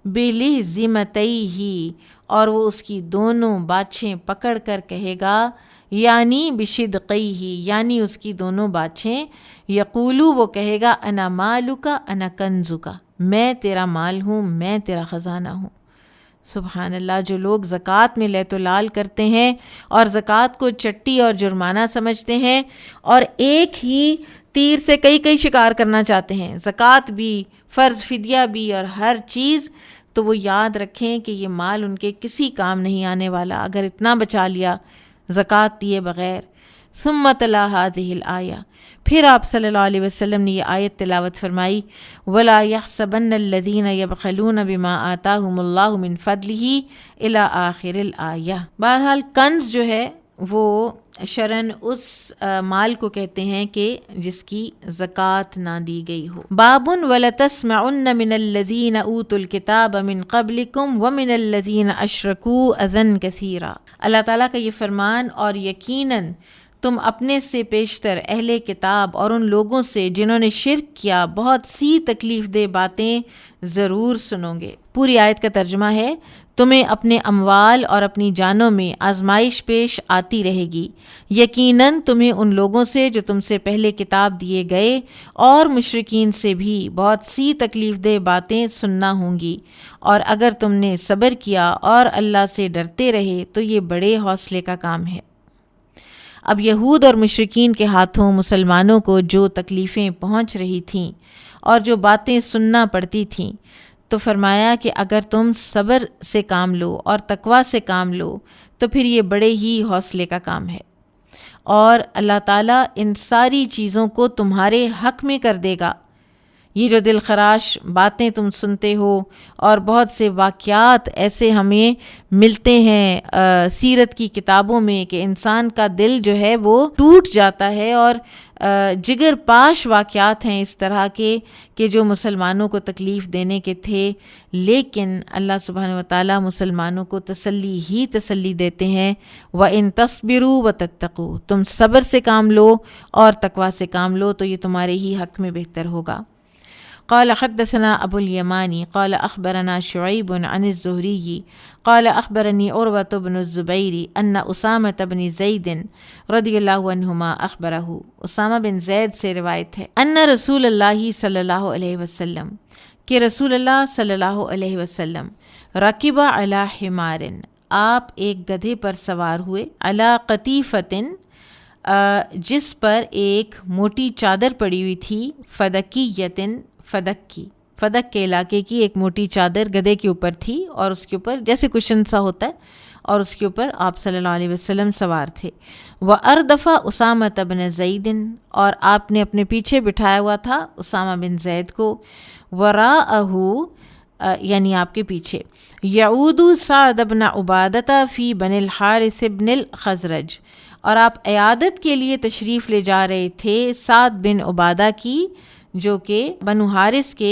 بلحظمتیہ، اور وہ اس کی دونوں باچھیں پکڑ کر کہے گا، یعنی بشدقیہ، یعنی اس کی دونوں باچھیں، یقولو، وہ کہے گا، انا مالک انا کنزک، میں تیرا مال ہوں، میں تیرا خزانہ ہوں۔ سبحان اللہ، جو لوگ زکوٰۃ میں لیت و لال کرتے ہیں اور زکوٰۃ کو چٹی اور جرمانہ سمجھتے ہیں اور ایک ہی تیر سے کئی شکار کرنا چاہتے ہیں، زکوٰۃ بھی، فرض فدیہ بھی، اور ہر چیز، تو وہ یاد رکھیں کہ یہ مال ان کے کسی کام نہیں آنے والا اگر اتنا بچا لیا زکوٰۃ دیے بغیر۔ ثم تلا هذه الآیہ، پھر آپ صلی اللہ علیہ وسلم نے یہ آیت تلاوت فرمائی، وَلَا يَحْسَبَنَّ الَّذِينَ يَبْخَلُونَ بِمَا آتَاهُمُ اللَّهُ مِنْ فَضْلِهِ إِلَى آخِرِ الْآیہ۔ بہرحال کنز جو ہے وہ شرعاً اس مال کو کہتے ہیں کہ جس کی زکوٰۃ نہ دی گئی ہو۔ بابٌ وَلَتَسْمَعُنَّ مِنَ الَّذِينَ أُوتُوا الْكِتَابَ مِنْ قَبْلِكُمْ وَمِنَ الَّذِينَ أَشْرَكُوا أَذًى كَثِيرًا، اللہ تعالیٰ کا یہ فرمان، اور یقیناً تم اپنے سے پیشتر اہل کتاب اور ان لوگوں سے جنہوں نے شرک کیا بہت سی تکلیف دہ باتیں ضرور سنو گے۔ پوری آیت کا ترجمہ ہے، تمہیں اپنے اموال اور اپنی جانوں میں آزمائش پیش آتی رہے گی، یقیناً تمہیں ان لوگوں سے جو تم سے پہلے کتاب دیے گئے اور مشرکین سے بھی بہت سی تکلیف دہ باتیں سننا ہوں گی، اور اگر تم نے صبر کیا اور اللہ سے ڈرتے رہے تو یہ بڑے حوصلے کا کام ہے۔ اب یہود اور مشرکین کے ہاتھوں مسلمانوں کو جو تکلیفیں پہنچ رہی تھیں اور جو باتیں سننا پڑتی تھیں، تو فرمایا کہ اگر تم صبر سے کام لو اور تقویٰ سے کام لو تو پھر یہ بڑے ہی حوصلے کا کام ہے، اور اللہ تعالیٰ ان ساری چیزوں کو تمہارے حق میں کر دے گا۔ یہ جو دل خراش باتیں تم سنتے ہو، اور بہت سے واقعات ایسے ہمیں ملتے ہیں سیرت کی کتابوں میں کہ انسان کا دل جو ہے وہ ٹوٹ جاتا ہے، اور جگر پاش واقعات ہیں اس طرح کے کہ جو مسلمانوں کو تکلیف دینے کے تھے، لیکن اللہ سبحانہ وتعالیٰ مسلمانوں کو تسلی ہی تسلی دیتے ہیں، وَإِن تَصْبِرُوا وَتَتَّقُوا، تم صبر سے کام لو اور تقویٰ سے کام لو تو یہ تمہارے ہی حق میں بہتر ہوگا۔ قال حدثنا ابو الیمانی قال اخبرنا شعیب عن الزہری قال اخبرنی عروۃ بن الزبیر ان اسامۃ بن زید رضی اللہ عنہما اخبرہ، اسامہ بن زید سے روایت ہے، ان رسول اللہ صلی اللہ علیہ وسلم، کہ رسول اللہ صلی اللہ علیہ وسلم، رکب علی حمار، آپ ایک گدھے پر سوار ہوئے، علی قطیفۃ، جس پر ایک موٹی چادر پڑی ہوئی تھی، فدکیۃ، فدک کے علاقے کی ایک موٹی چادر گدھے کے اوپر تھی، اور اس کے اوپر جیسے کشن سا ہوتا ہے، اور اس کے اوپر آپ صلی اللہ علیہ وسلم سوار تھے۔ وَأَرْدَفَ أُسَامَةَ بْنَ زَيْدٍ، اور آپ نے اپنے پیچھے بٹھایا ہوا تھا اسامہ بن زید کو، وَرَاءَهُ، یعنی آپ کے پیچھے، يَعُودُ سَعْدَ بْنَ عُبَادَةَ فِي بَنِ الْحَارِثِ بْنِ الْخَزْرَجِ، اور آپ عیادت کے لیے تشریف لے جا رہے تھے سعد بن عبادہ کی، جو کہ بنو حارث کے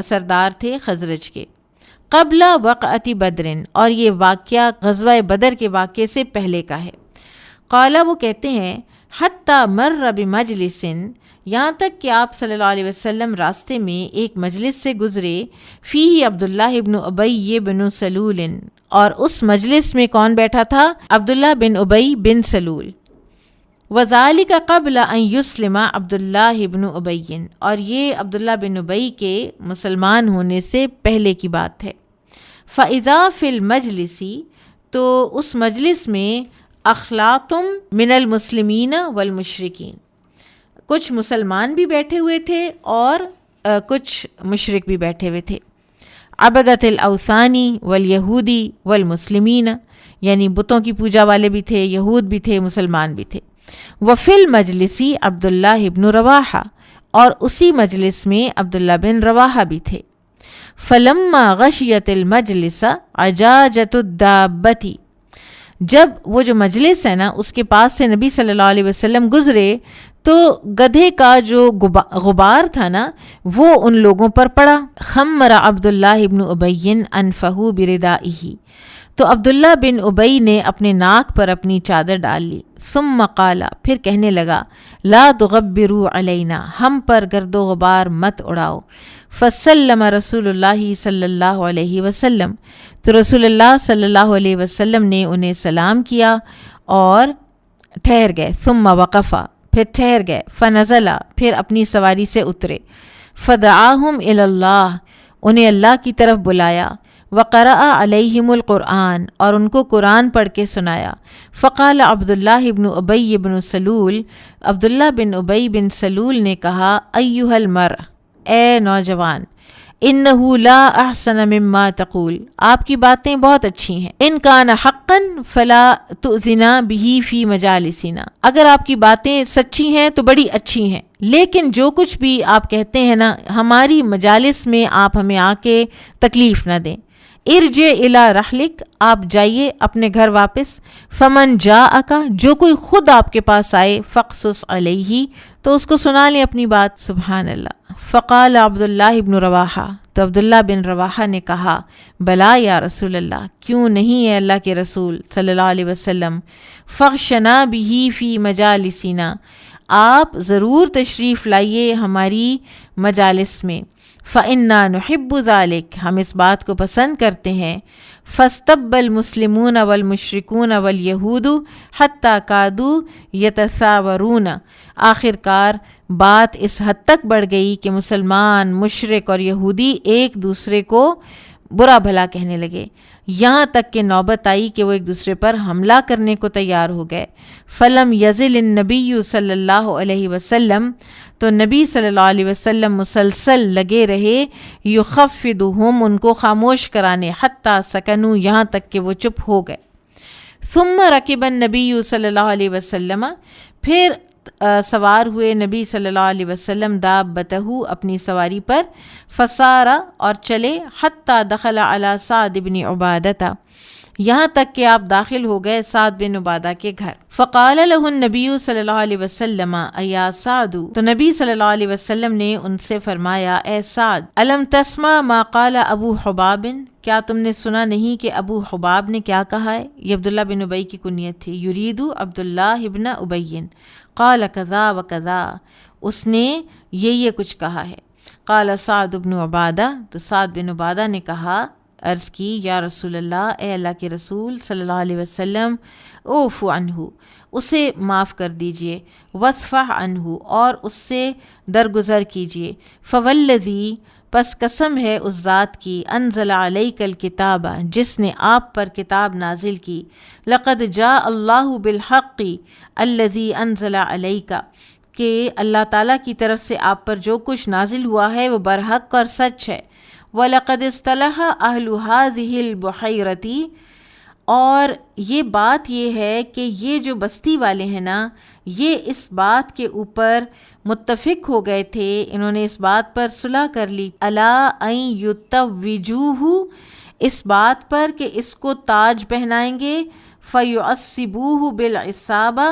سردار تھے خزرج کے، قبل وقعت بدر، اور یہ واقعہ غزوہ بدر کے واقعے سے پہلے کا ہے۔ قال، وہ کہتے ہیں، حتی مر بمجلس، یہاں تک کہ آپ صلی اللہ علیہ وسلم راستے میں ایک مجلس سے گزرے، فیہ عبداللہ ابن ابی بن سلول، اور اس مجلس میں کون بیٹھا تھا؟ عبداللہ بن ابی بن سلول۔ وذالک قبل ان یسلم عبداللہ بن ابی، اور یہ عبداللہ بن ابی کے مسلمان ہونے سے پہلے کی بات ہے۔ فاذا فی المجلس، تو اس مجلس میں، اخلاط من المسلمین والمشرکین، کچھ مسلمان بھی بیٹھے ہوئے تھے اور کچھ مشرک بھی بیٹھے ہوئے تھے، عبدۃ الاوثانی والیہودی والمسلمین، یعنی بتوں کی پوجا والے بھی تھے، یہود بھی تھے، مسلمان بھی تھے۔ وفی المجلسی عبداللہ بن رواحہ، اور اسی مجلس میں عبداللہ بن رواحہ بھی تھے۔ فلما غشیت المجلس عجاجۃ الدابۃ، جب وہ جو مجلس ہے نا اس کے پاس سے نبی صلی اللہ علیہ وسلم گزرے تو گدھے کا جو غبار تھا نا وہ ان لوگوں پر پڑا۔ خمر عبداللہ بن ابی انفہ بردائہ، تو عبداللہ بن ابی نے اپنے ناک پر اپنی چادر ڈال لی۔ ثم قال، پھر کہنے لگا، لا تغبروا علینا، ہم پر گرد و غبار مت اڑاؤ۔ فسلم رسول اللہ صلی اللہ علیہ وسلم، تو رسول اللہ صلی اللہ علیہ وسلم نے انہیں سلام کیا اور ٹھہر گئے۔ ثم وقف، پھر ٹھہر گئے۔ فنزل، پھر اپنی سواری سے اترے۔ فدعاہم الی اللہ، انہیں اللہ کی طرف بلایا۔ وقرأ علیہم القرآن، اور ان کو قرآن پڑھ کے سنایا۔ فقال عبداللہ بن ابی بن سلول، عبداللہ بن ابی بن سلول نے کہا، ایھا المرء، اے نوجوان، انہ لا احسن مما تقول، آپ کی باتیں بہت اچھی ہیں۔ ان کان حقا فلا تؤذنا بہ فی مجالسنا، اگر آپ کی باتیں سچی ہیں تو بڑی اچھی ہیں، لیکن جو کچھ بھی آپ کہتے ہیں نا ہماری مجالس میں آپ ہمیں آ کے تکلیف نہ دیں۔ ارجع الی رحلک، آپ جائیے اپنے گھر واپس۔ فمن جاءک، جو کوئی خود آپ کے پاس آئے، فقصص علیہ، تو اس کو سنا لیں اپنی بات۔ سبحان اللہ۔ فقال عبداللہ بن رواحہ، تو عبداللہ بن رواحہ نے کہا بلا یا رسول اللہ، کیوں نہیں ہے اللہ کے رسول صلی اللہ علیہ وسلم، فغشنا بہ فی مجالسنا، آپ ضرور تشریف لائیے ہماری مجالس میں، فإنا نحب ذلک، ہم اس بات کو پسند کرتے ہیں، فاستب المسلمون والمشرکون والیہود حتی کادوا یتثاورون، آخر کار بات اس حد تک بڑھ گئی کہ مسلمان، مشرک اور یہودی ایک دوسرے کو برا بھلا کہنے لگے، یہاں تک کہ نوبت آئی کہ وہ ایک دوسرے پر حملہ کرنے کو تیار ہو گئے۔ فلم یزل النبی صلی اللہ علیہ وسلم، تو نبی صلی اللہ علیہ وسلم مسلسل لگے رہے یخفضہم، ان کو خاموش کرانے، حتی سکنوا، یہاں تک کہ وہ چپ ہو گئے۔ ثم رکب النبی صلی اللہ علیہ وسلم، پھر سوار ہوئے نبی صلی اللہ علیہ وسلم دابتہ، اپنی سواری پر، فسارا، اور چلے، حتی دخل علی سعد بن عبادہ، یہاں تک کہ آپ داخل ہو گئے سعد بن عبادہ کے گھر۔ فقال له النبی صلی اللہ علیہ وسلم ایا سعد، تو نبی صلی اللہ علیہ وسلم نے ان سے فرمایا اے سعد، الم تسمع ما قال ابو حباب، کیا تم نے سنا نہیں کہ ابو حباب نے کیا کہا ہے؟ یہ عبداللہ بن ابی کی کنیت تھی، یرید عبداللہ ابن ابی، قال کذا و کذا، اس نے یہ کچھ کہا ہے۔ قال سعد بن عبادہ، تو سعد بن عبادہ نے کہا، عرض کی، یا رسول اللہ، اے اللہ کے رسول صلی اللہ علیہ وسلم، اوفو عنہ، اسے معاف کر دیجئے، وصفح عنہ، اور اس سے درگزر کیجئے، فوالذی، پس قسم ہے اس ذات کی، انزل علیک الکتاب، جس نے آپ پر کتاب نازل کی، لقد جاء اللہ بالحق الذی انزل علیک، کہ اللہ تعالیٰ کی طرف سے آپ پر جو کچھ نازل ہوا ہے وہ برحق اور سچ ہے۔ وَلَقَدْ اصْطَلَحَ أَهْلُ هَذِهِ الْبُحَيْرَةِ، اور یہ بات یہ ہے کہ یہ جو بستی والے ہیں نا، یہ اس بات کے اوپر متفق ہو گئے تھے، انہوں نے اس بات پر صلح کر لی، أَلَا أَن يُتَوِّجُوهُ، اس بات پر کہ اس کو تاج پہنائیں گے، فَيُعَصِّبُوهُ بِالْعِصَابَةِ،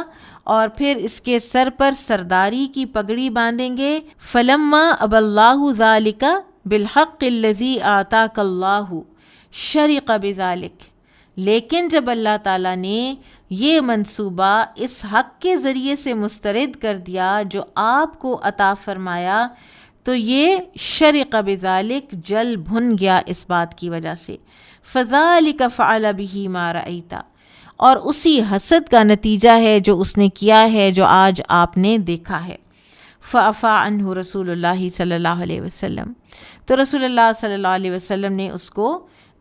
اور پھر اس کے سر پر سرداری کی پگڑی باندھیں گے، فَلَمَّا أَبَى اللَّهُ ذَلِكَ بالحق الذی آتاک اللہ شرق بذالک، لیکن جب اللہ تعالیٰ نے یہ منصوبہ اس حق کے ذریعے سے مسترد کر دیا جو آپ کو عطا فرمایا، تو یہ شرق بذالک، جل بھن گیا اس بات کی وجہ سے، فذالک فعل بہ ما رأیت، اور اسی حسد کا نتیجہ ہے جو اس نے کیا ہے جو آج آپ نے دیکھا ہے۔ فعفا عنہ رسول اللہ صلی اللہ علیہ وسلم، تو رسول اللہ صلی اللہ علیہ وسلم نے اس کو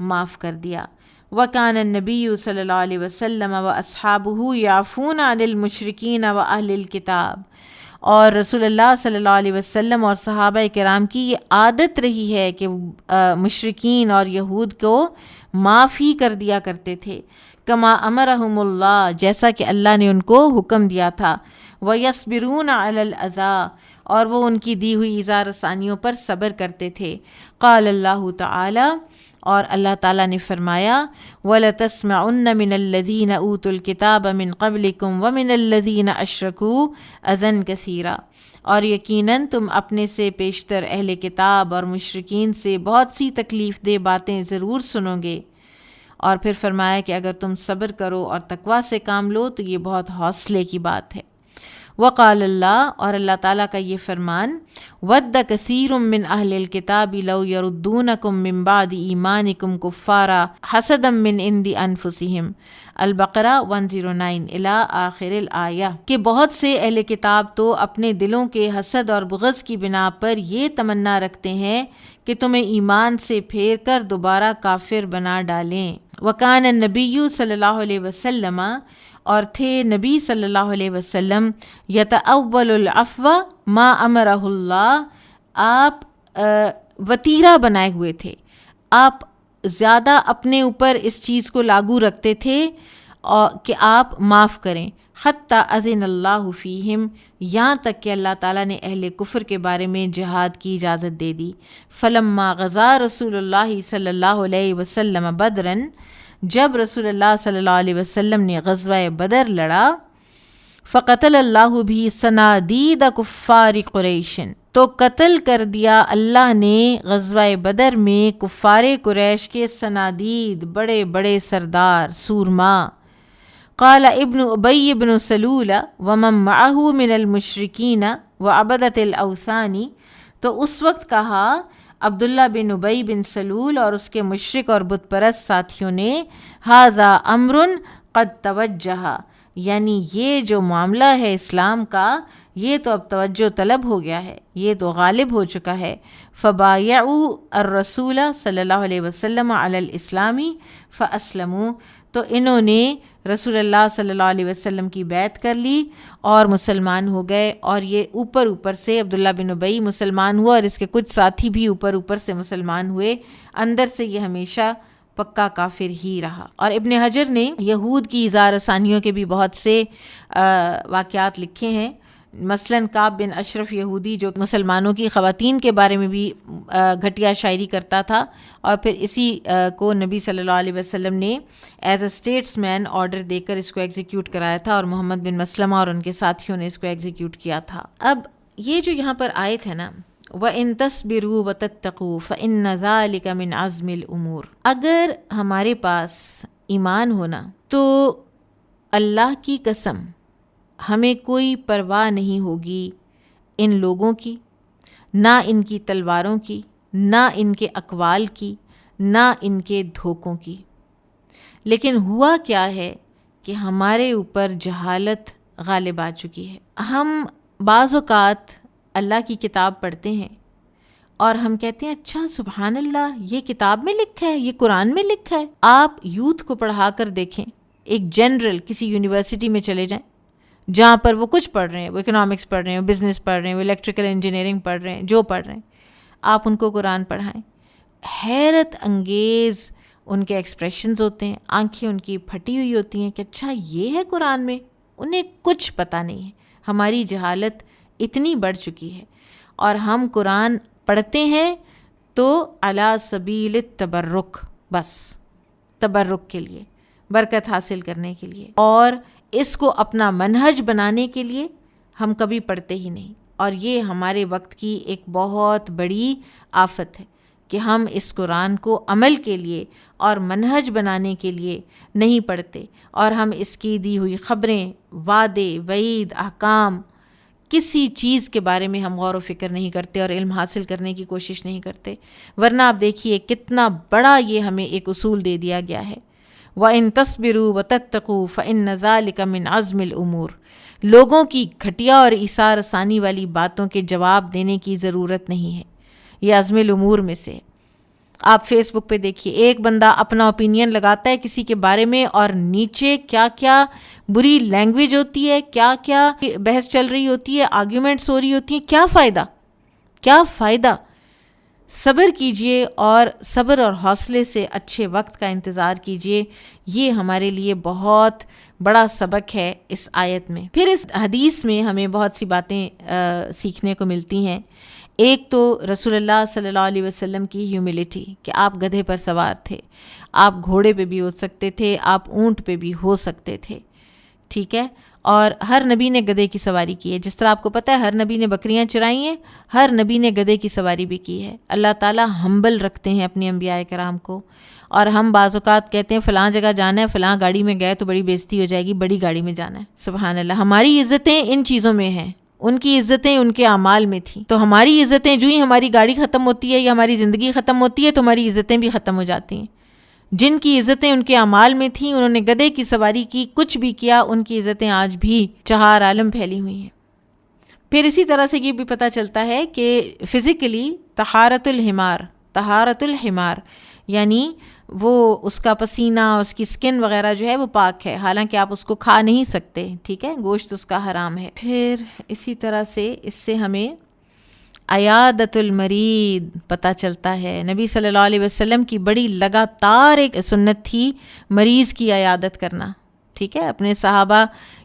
معاف کر دیا۔ وَكَانَ النَّبِيُّ صلی اللہ علیہ وسلم وَأَصْحَابُهُ يَعْفُونَ عَنِ الْمُشْرِكِينَ وَأَهْلِ الْكِتَابِ، اور رسول اللہ صلی اللہ علیہ وسلم اور صحابہ کرام کی یہ عادت رہی ہے کہ مشرکین اور یہود کو معاف ہی کر دیا کرتے تھے، کما امرہم اللہ، جیسا کہ اللہ نے ان کو حکم دیا تھا، وَيَصْبِرُونَ عَلَى الْأَذَى، اور وہ ان کی دی ہوئی ایذا رسانیوں پر صبر کرتے تھے۔ قال اللہ تعالی، اور اللہ تعالیٰ نے فرمایا، وَلَتَسْمَعُنَّ مِنَ الَّذِينَ أُوتُوا الْكِتَابَ مِنْ قَبْلِكُمْ وَمِنَ الَّذِينَ أَشْرَكُوا أَذًى كَثِيرًا، اور یقیناً تم اپنے سے پیشتر اہل کتاب اور مشرکین سے بہت سی تکلیف دہ باتیں ضرور سنو گے۔ اور پھر فرمایا کہ اگر تم صبر کرو اور تقویٰ سے کام لو تو یہ بہت حوصلے کی بات ہے۔ وقال اللہ، اور اللہ تعالیٰ کا یہ فرمان، وَدَّ كَثِيرٌ مِّنْ أَهْلِ الْكِتَابِ لَوْ يَرُدُّونَكُم مِّن بَعْدِ إِيمَانِكُمْ كُفَّارًا حَسَدًا مِّنْ عِندِ أَنفُسِهِمْ، البقرہ 109 الی آخر الآیہ، کہ بہت سے اہل کتاب تو اپنے دلوں کے حسد اور بغض کی بنا پر یہ تمنا رکھتے ہیں کہ تمہیں ایمان سے پھیر کر دوبارہ کافر بنا ڈالیں۔ وَكَانَ النَّبِيُّ صلی اللہ علیہ وسلم، اور تھے نبی صلی اللہ علیہ وسلم، یتأول العفو ما امرہ اللہ، آپ وتیرہ بنائے ہوئے تھے، آپ زیادہ اپنے اوپر اس چیز کو لاگو رکھتے تھے کہ آپ معاف کریں، حتی اذن اللہ فیہم، یہاں تک کہ اللہ تعالیٰ نے اہل کفر کے بارے میں جہاد کی اجازت دے دی۔ فلما غزا رسول اللہ صلی اللہ علیہ وسلم بدرن، جب رسول اللہ صلی اللہ علیہ وسلم نے غزوہ بدر لڑا، فقتل اللہ بھی صنادید کفار قریش، تو قتل کر دیا اللہ نے غزوہ بدر میں کفار قریش کے صنادید، بڑے بڑے سردار سورما. قال ابن ابی بن سلول ومن معه من المشرکین وعبدۃ الاوثان، تو اس وقت کہا عبداللہ بن ابی بن سلول اور اس کے مشرک اور بت پرست ساتھیوں نے، ھذا امر قد توجہ، یعنی یہ جو معاملہ ہے اسلام کا یہ تو اب توجہ طلب ہو گیا ہے، یہ تو غالب ہو چکا ہے. فبایعوا الرسول صلی اللہ علیہ وسلم علی الاسلام فاسلموا، تو انہوں نے رسول اللہ صلی اللہ علیہ وسلم کی بیعت کر لی اور مسلمان ہو گئے. اور یہ اوپر سے عبداللہ بن ابی مسلمان ہوا اور اس کے کچھ ساتھی بھی اوپر سے مسلمان ہوئے، اندر سے یہ ہمیشہ پکا کافر ہی رہا. اور ابن حجر نے یہود کی اظہار ثانیوں کے بھی بہت سے واقعات لکھے ہیں. مثلاً کعب بن اشرف یہودی جو مسلمانوں کی خواتین کے بارے میں بھی گھٹیا شاعری کرتا تھا، اور پھر اسی کو نبی صلی اللہ علیہ وسلم نے as a statesman order دے کر اس کو ایگزیکیوٹ کرایا تھا، اور محمد بن مسلمہ اور ان کے ساتھیوں نے اس کو ایگزیکیوٹ کیا تھا. اب یہ جو یہاں پر آیت ہے نا، وَإِن تَصْبِرُوا وَتَتَّقُوا فَإِنَّ ذَلِكَ مِنْ عَزْمِ الْأُمُورِ، اگر ہمارے پاس ایمان ہونا تو اللہ کی قسم ہمیں کوئی پرواہ نہیں ہوگی ان لوگوں کی، نہ ان کی تلواروں کی، نہ ان کے اقوال کی، نہ ان کے دھوکوں کی. لیکن ہوا کیا ہے کہ ہمارے اوپر جہالت غالب آ چکی ہے. ہم بعض اوقات اللہ کی کتاب پڑھتے ہیں اور ہم کہتے ہیں اچھا سبحان اللہ، یہ کتاب میں لکھا ہے، یہ قرآن میں لکھا ہے. آپ یوتھ کو پڑھا کر دیکھیں، ایک جنرل کسی یونیورسٹی میں چلے جائیں جہاں پر وہ کچھ پڑھ رہے ہیں، وہ اکنامکس پڑھ رہے ہیں، وہ بزنس پڑھ رہے ہیں، وہ الیکٹریکل انجینئرنگ پڑھ رہے ہیں، جو پڑھ رہے ہیں، آپ ان کو قرآن پڑھائیں، حیرت انگیز ان کے ایکسپریشنز ہوتے ہیں، آنکھیں ان کی پھٹی ہوئی ہوتی ہیں کہ اچھا یہ ہے قرآن میں. انہیں کچھ پتہ نہیں ہے. ہماری جہالت اتنی بڑھ چکی ہے، اور ہم قرآن پڑھتے ہیں تو علی سبیل التبرک، بس تبرک کے لیے، برکت حاصل کرنے کے لیے، اور اس کو اپنا منہج بنانے کے لیے ہم کبھی پڑھتے ہی نہیں. اور یہ ہمارے وقت کی ایک بہت بڑی آفت ہے کہ ہم اس قرآن کو عمل کے لیے اور منہج بنانے کے لیے نہیں پڑھتے، اور ہم اس کی دی ہوئی خبریں، وعدے، وعید، احکام، کسی چیز کے بارے میں ہم غور و فکر نہیں کرتے اور علم حاصل کرنے کی کوشش نہیں کرتے. ورنہ آپ دیکھیے کتنا بڑا یہ ہمیں ایک اصول دے دیا گیا ہے، وَإِن تَصْبِرُوا وَتَتَّقُوا فَإِنَّ ذَلِكَ مِنْ عَزْمِ الْأُمُورِ. لوگوں کی گھٹیا اور ایثار ثانی والی باتوں کے جواب دینے کی ضرورت نہیں ہے، یہ عزم الامور میں سے. آپ فیس بک پہ دیکھیے، ایک بندہ اپنا اوپینین لگاتا ہے کسی کے بارے میں، اور نیچے کیا کیا بری لینگویج ہوتی ہے، کیا کیا بحث چل رہی ہوتی ہے، آرگیومنٹس ہو رہی ہوتی ہیں. کیا فائدہ، کیا فائدہ. صبر کیجئے اور صبر اور حوصلے سے اچھے وقت کا انتظار کیجئے. یہ ہمارے لیے بہت بڑا سبق ہے اس آیت میں. پھر اس حدیث میں ہمیں بہت سی باتیں سیکھنے کو ملتی ہیں. ایک تو رسول اللہ صلی اللہ علیہ وسلم کی ہیوملٹی، کہ آپ گدھے پر سوار تھے، آپ گھوڑے پہ بھی ہو سکتے تھے، آپ اونٹ پہ بھی ہو سکتے تھے، ٹھیک ہے. اور ہر نبی نے گدھے کی سواری کی ہے. جس طرح آپ کو پتہ ہے ہر نبی نے بکریاں چرائی ہیں، ہر نبی نے گدھے کی سواری بھی کی ہے. اللہ تعالیٰ ہمبل رکھتے ہیں اپنے انبیاء کرام کو. اور ہم بعض اوقات کہتے ہیں فلاں جگہ جانا ہے، فلاں گاڑی میں گئے تو بڑی بےزتی ہو جائے گی، بڑی گاڑی میں جانا ہے. سبحان اللہ، ہماری عزتیں ان چیزوں میں ہیں، ان کی عزتیں ان کے اعمال میں تھیں. تو ہماری عزتیں جو ہی ہماری گاڑی ختم ہوتی ہے یا ہماری زندگی ختم ہوتی ہے تو ہماری عزتیں بھی ختم ہو جاتی ہیں. جن کی عزتیں ان کے اعمال میں تھیں، انہوں نے گدھے کی سواری کی، کچھ بھی کیا، ان کی عزتیں آج بھی چہار عالم پھیلی ہوئی ہیں. پھر اسی طرح سے یہ بھی پتہ چلتا ہے کہ فزیکلی طہارت الحمار یعنی وہ اس کا پسینہ، اس کی سکن وغیرہ جو ہے وہ پاک ہے، حالانکہ آپ اس کو کھا نہیں سکتے، ٹھیک ہے، گوشت اس کا حرام ہے. پھر اسی طرح سے اس سے ہمیں عیادت المرید پتہ چلتا ہے. نبی صلی اللہ علیہ وسلم کی بڑی لگاتار ایک سنت تھی مریض کی عیادت کرنا، ٹھیک ہے. اپنے صحابہ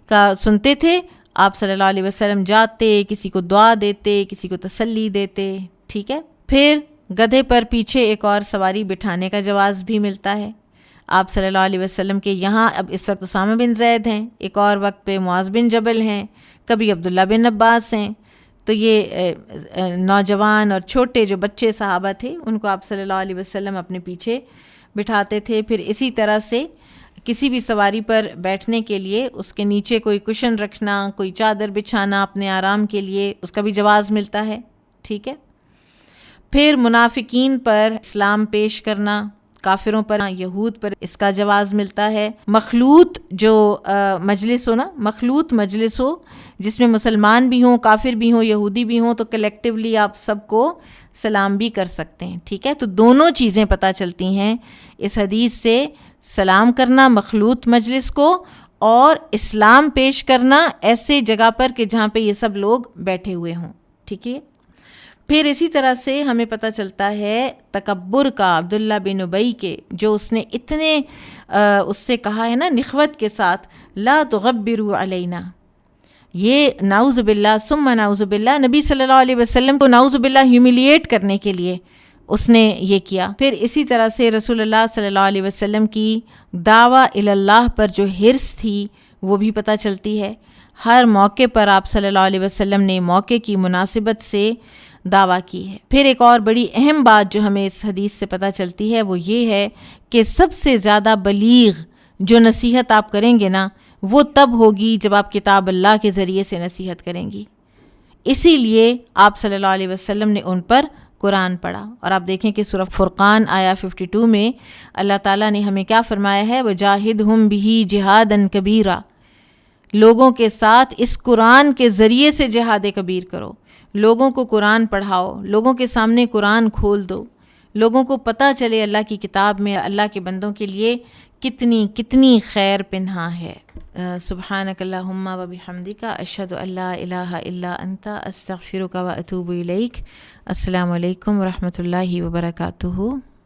کا سنتے تھے، آپ صلی اللہ علیہ وسلم جاتے، کسی کو دعا دیتے، کسی کو تسلی دیتے، ٹھیک ہے. پھر گدھے پر پیچھے ایک اور سواری بٹھانے کا جواز بھی ملتا ہے. آپ صلی اللہ علیہ وسلم کے یہاں اب اس وقت اسامہ بن زید ہیں، ایک اور وقت پہ معاذ بن جبل ہیں، کبھی عبداللہ بن عباس ہیں. تو یہ نوجوان اور چھوٹے جو بچے صحابہ تھے ان کو آپ صلی اللہ علیہ وسلم اپنے پیچھے بٹھاتے تھے. پھر اسی طرح سے کسی بھی سواری پر بیٹھنے کے لیے اس کے نیچے کوئی کشن رکھنا, کوئی چادر بچھانا اپنے آرام کے لیے, اس کا بھی جواز ملتا ہے. ٹھیک ہے. پھر منافقین پر اسلام پیش کرنا, کافروں پر, یہود پر اس کا جواز ملتا ہے. مخلوط جو مجلس ہو نا, مخلوط مجلس ہو جس میں مسلمان بھی ہوں, کافر بھی ہوں, یہودی بھی ہوں, تو کلیکٹیولی آپ سب کو سلام بھی کر سکتے ہیں. ٹھیک ہے. تو دونوں چیزیں پتہ چلتی ہیں اس حدیث سے, سلام کرنا مخلوط مجلس کو اور اسلام پیش کرنا ایسے جگہ پر کہ جہاں پہ یہ سب لوگ بیٹھے ہوئے ہوں. ٹھیک ہے. پھر اسی طرح سے ہمیں پتہ چلتا ہے تکبر کا, عبداللہ بن ابی کے, جو اس نے اتنے اس سے کہا ہے نا نخوت کے ساتھ, لا تغبروا علینا, یہ نعوذ باللہ ثم نعوذ باللہ نبی صلی اللہ علیہ وسلم کو نعوذ باللہ ہیوملیٹ کرنے کے لیے اس نے یہ کیا. پھر اسی طرح سے رسول اللہ صلی اللہ علیہ وسلم کی دعویٰ اللہ پر جو حرص تھی وہ بھی پتہ چلتی ہے. ہر موقع پر آپ صلی اللہ علیہ وسلم نے موقع کی مناسبت سے دعویٰ کی ہے. پھر ایک اور بڑی اہم بات جو ہمیں اس حدیث سے پتہ چلتی ہے وہ یہ ہے کہ سب سے زیادہ بلیغ جو نصیحت آپ کریں گے نا وہ تب ہوگی جب آپ کتاب اللہ کے ذریعے سے نصیحت کریں گی. اسی لیے آپ صلی اللہ علیہ وسلم نے ان پر قرآن پڑھا. اور آپ دیکھیں کہ سورہ فرقان آیا 52 میں اللہ تعالیٰ نے ہمیں کیا فرمایا ہے, وَجَاهِدْهُمْ بِهِ جِهَادًا كَبِيرًا, لوگوں کے ساتھ اس قرآن کے ذریعے سے جہاد کبیر کرو, لوگوں کو قرآن پڑھاؤ, لوگوں کے سامنے قرآن کھول دو, لوگوں کو پتہ چلے اللہ کی کتاب میں اللہ کے بندوں کے لیے کتنی خیر پنہا ہے. سبحانک اللہم و بحمدک اشہد ان لا الہ الا انت استغفرک و اتوب الیک. السلام علیکم و رحمۃ اللہ وبرکاتہ.